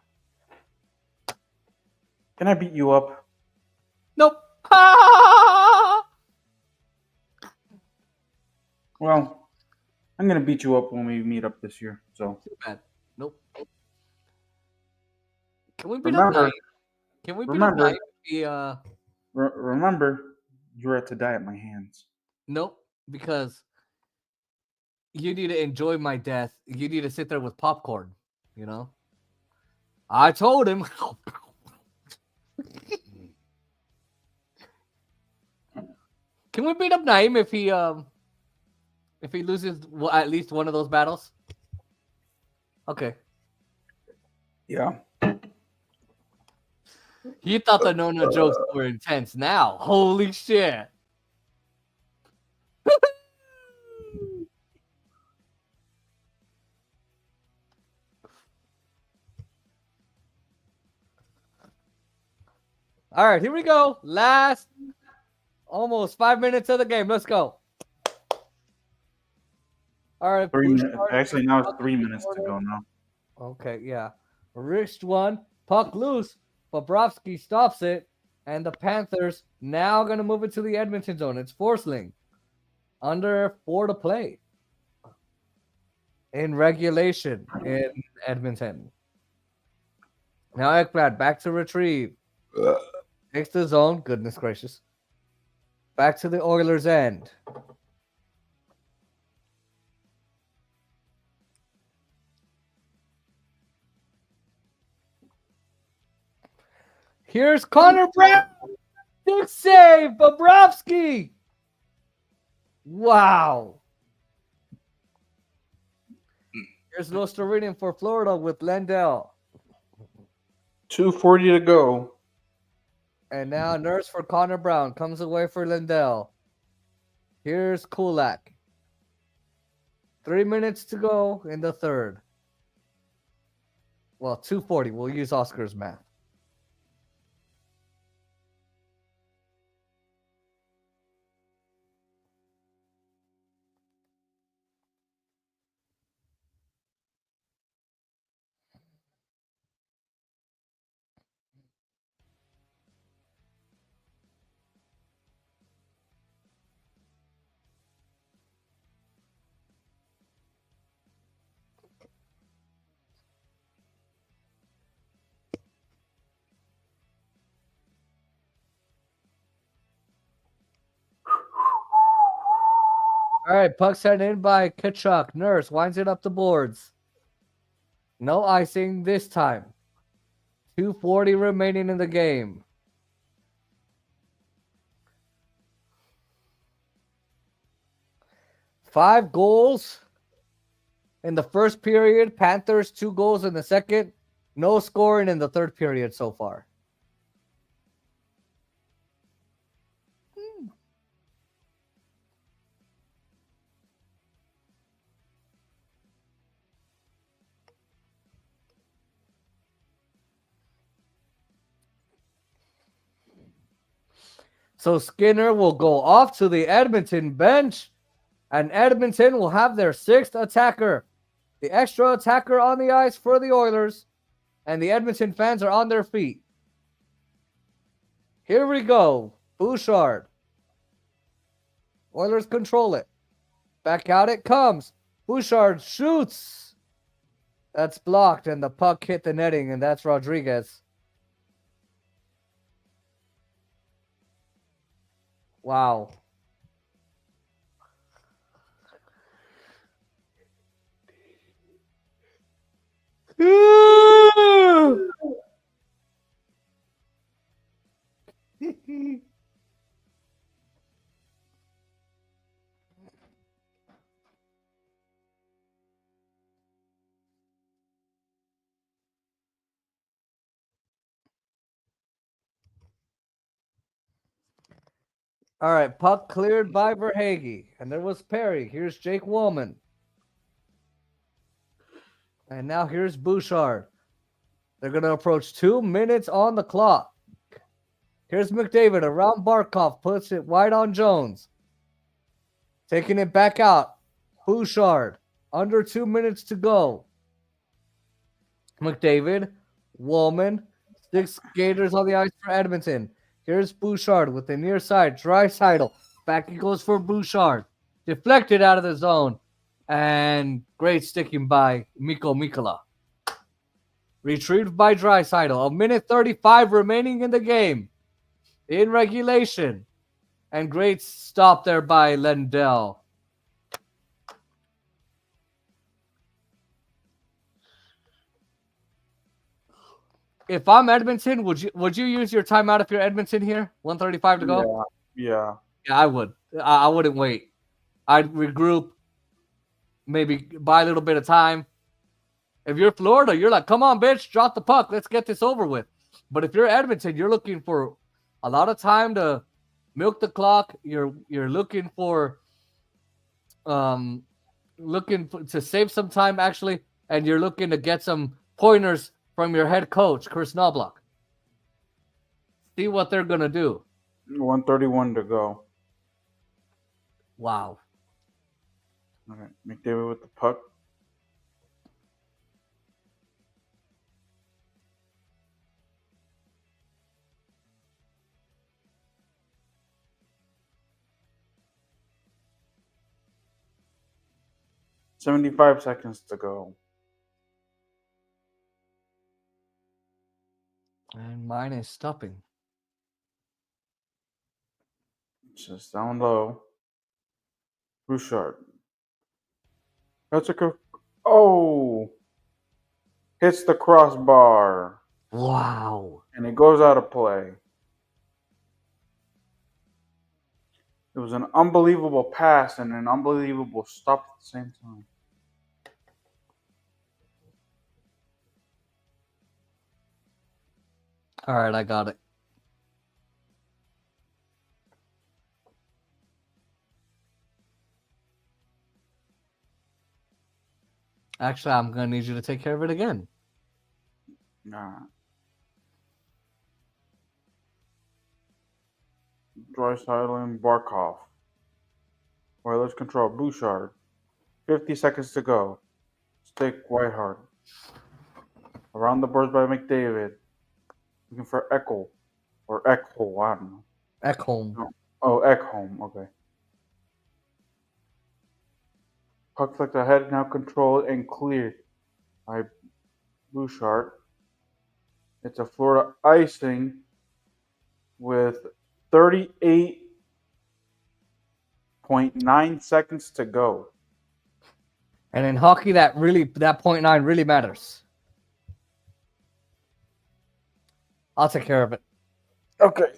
Can I beat you up? Nope. Well, I'm gonna beat you up when we meet up this year. So Too bad. Nope. Can we beat up remember, Naim? Can we beat up remember, Naim? remember, you're at to die at my hands. Nope. Because you need to enjoy my death. You need to sit there with popcorn. You know? I told him. Can we beat up Naim if he loses at least one of those battles? Okay. Yeah. He thought the no jokes were intense. Now, holy shit. All right, here we go. Last almost 5 minutes of the game. Let's go. All right. 3 minutes. Actually, now it's 3 minutes to go now. Okay, yeah. Wrist one, puck loose. Bobrovsky stops it, and the Panthers now going to move it to the Edmonton zone. It's Forsling. Under 4 to play. In regulation in Edmonton. Now Ekblad back to retrieve. Takes the zone. Goodness gracious. Back to the Oilers' end. Here's Connor Brown. Big save. Bobrovsky. Wow. Here's Nostrovinian for Florida with Lendell. 2:40 to go. And now Nurse for Connor Brown. Comes away for Lendell. Here's Kulak. 3 minutes to go in the third. Well, 2:40. We'll use Oscar's math. All right, puck sent in by Tkachuk. Nurse winds it up the boards. No icing this time. 2:40 remaining in the game. Five goals in the first period. Panthers 2 goals in the second. No scoring in the third period so far. So Skinner will go off to the Edmonton bench, and Edmonton will have their sixth attacker. The extra attacker on the ice for the Oilers, and the Edmonton fans are on their feet. Here we go. Bouchard. Oilers control it. Back out it comes. Bouchard shoots. That's blocked, and the puck hit the netting, and that's Rodriguez. Wow. All right, puck cleared by Verhaeghe, and there was Perry. Here's Jake Woolman. And now here's Bouchard. They're going to approach 2 minutes on the clock. Here's McDavid around Barkov, puts it wide on Jones. Taking it back out. Bouchard, under 2 minutes to go. McDavid, Woolman, 6 skaters on the ice for Edmonton. Here's Bouchard with the near side. Draisaidal. Back he goes for Bouchard. Deflected out of the zone. And great sticking by Mikko Mikkola. Retrieved by Draisaidal. A minute 35 remaining in the game. In regulation. And great stop there by Lendl. If I'm Edmonton, would you use your timeout if you're Edmonton here? 1:35 to go? Yeah. Yeah, I would. I wouldn't wait. I'd regroup, maybe buy a little bit of time. If you're Florida, you're like, come on, bitch, drop the puck. Let's get this over with. But if you're Edmonton, you're looking for a lot of time to milk the clock. You're looking for to save some time actually, and you're looking to get some pointers from your head coach, Chris Knobloch. See what they're gonna do. 1:31 to go. Wow. All right, McDavid with the puck. $75 seconds to go. And mine is stopping. Just down low. Bouchard. That's a oh! Hits the crossbar. Wow. And it goes out of play. It was an unbelievable pass and an unbelievable stop at the same time. All right, I got it. Actually, I'm going to need you to take care of it again. Nah. Draisaitl and Barkov. Oilers control. Bouchard. 50 seconds to go. Stick Whiteheart. Around the boards by McDavid. Looking for Eckel. Or Ekholm. I don't know. Ekholm. Oh, Ekholm. Okay. Puck flicked ahead, now controlled and cleared by Bouchard. It's a Florida icing with 38 0.9 seconds to go. And in hockey, that 0.9 really matters. I'll take care of it. Okay.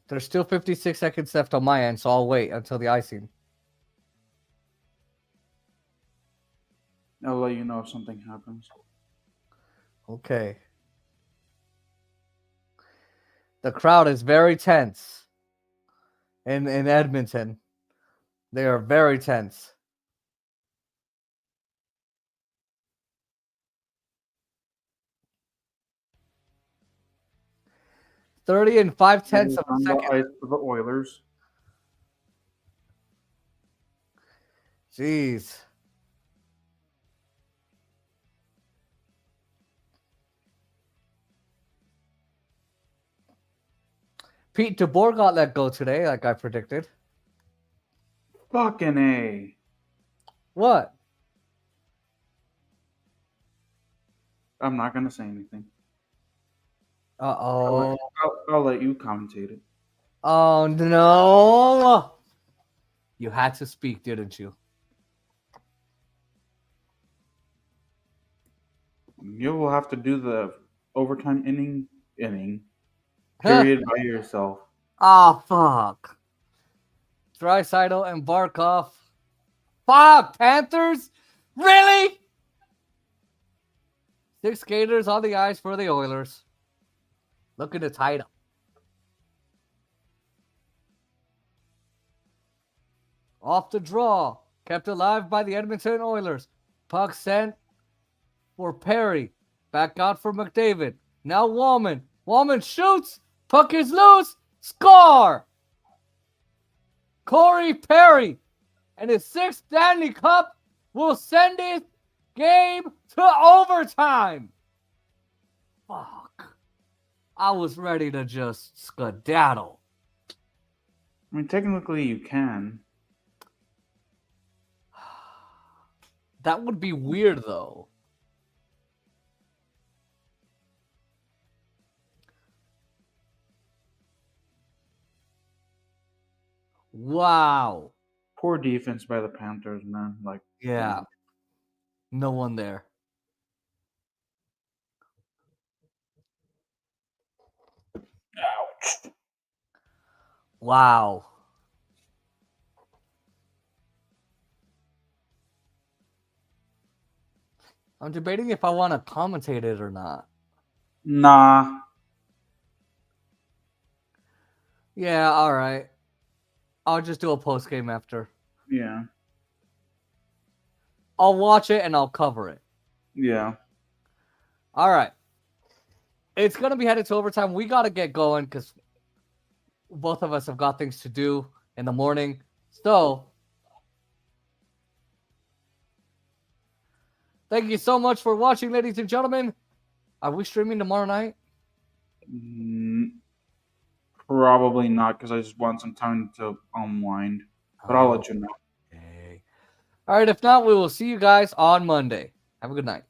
There's still 56 seconds left on my end, so I'll wait until the icing. I'll let you know if something happens. Okay. The crowd is very tense in Edmonton. They are very tense. .30 and 5/10 of a On the second. ice for the Oilers. Jeez. Pete DeBoer got let go today, like I predicted. Fucking A. What? I'm not going to say anything. Uh-oh. I'll let you commentate it. Oh, no. You had to speak, didn't you? You will have to do the overtime inning period by yourself. Oh, fuck. Draisaidal and Barkov. Fuck, Panthers? Really? 6 skaters on the ice for the Oilers. Looking to tie it up. Off the draw. Kept alive by the Edmonton Oilers. Puck sent for Perry. Back out for McDavid. Now Wallman. Wallman shoots. Puck is loose. Score! Corey Perry and his 6th Stanley Cup will send his game to overtime. Fuck. I was ready to just skedaddle. I mean, technically you can. That would be weird, though. Wow. Poor defense by the Panthers, man. Like, Yeah. No one there. ouch. Wow. I'm debating if I want to commentate it or not. Nah. Yeah, all right. I'll just do a post game after. Yeah. I'll watch it and I'll cover it. Yeah. All right. It's going to be headed to overtime. We got to get going because both of us have got things to do in the morning. So, thank you so much for watching, ladies and gentlemen. Are we streaming tomorrow night? Probably not, because I just want some time to unwind. But I'll let you know. Okay. All right. If not, we will see you guys on Monday. Have a good night.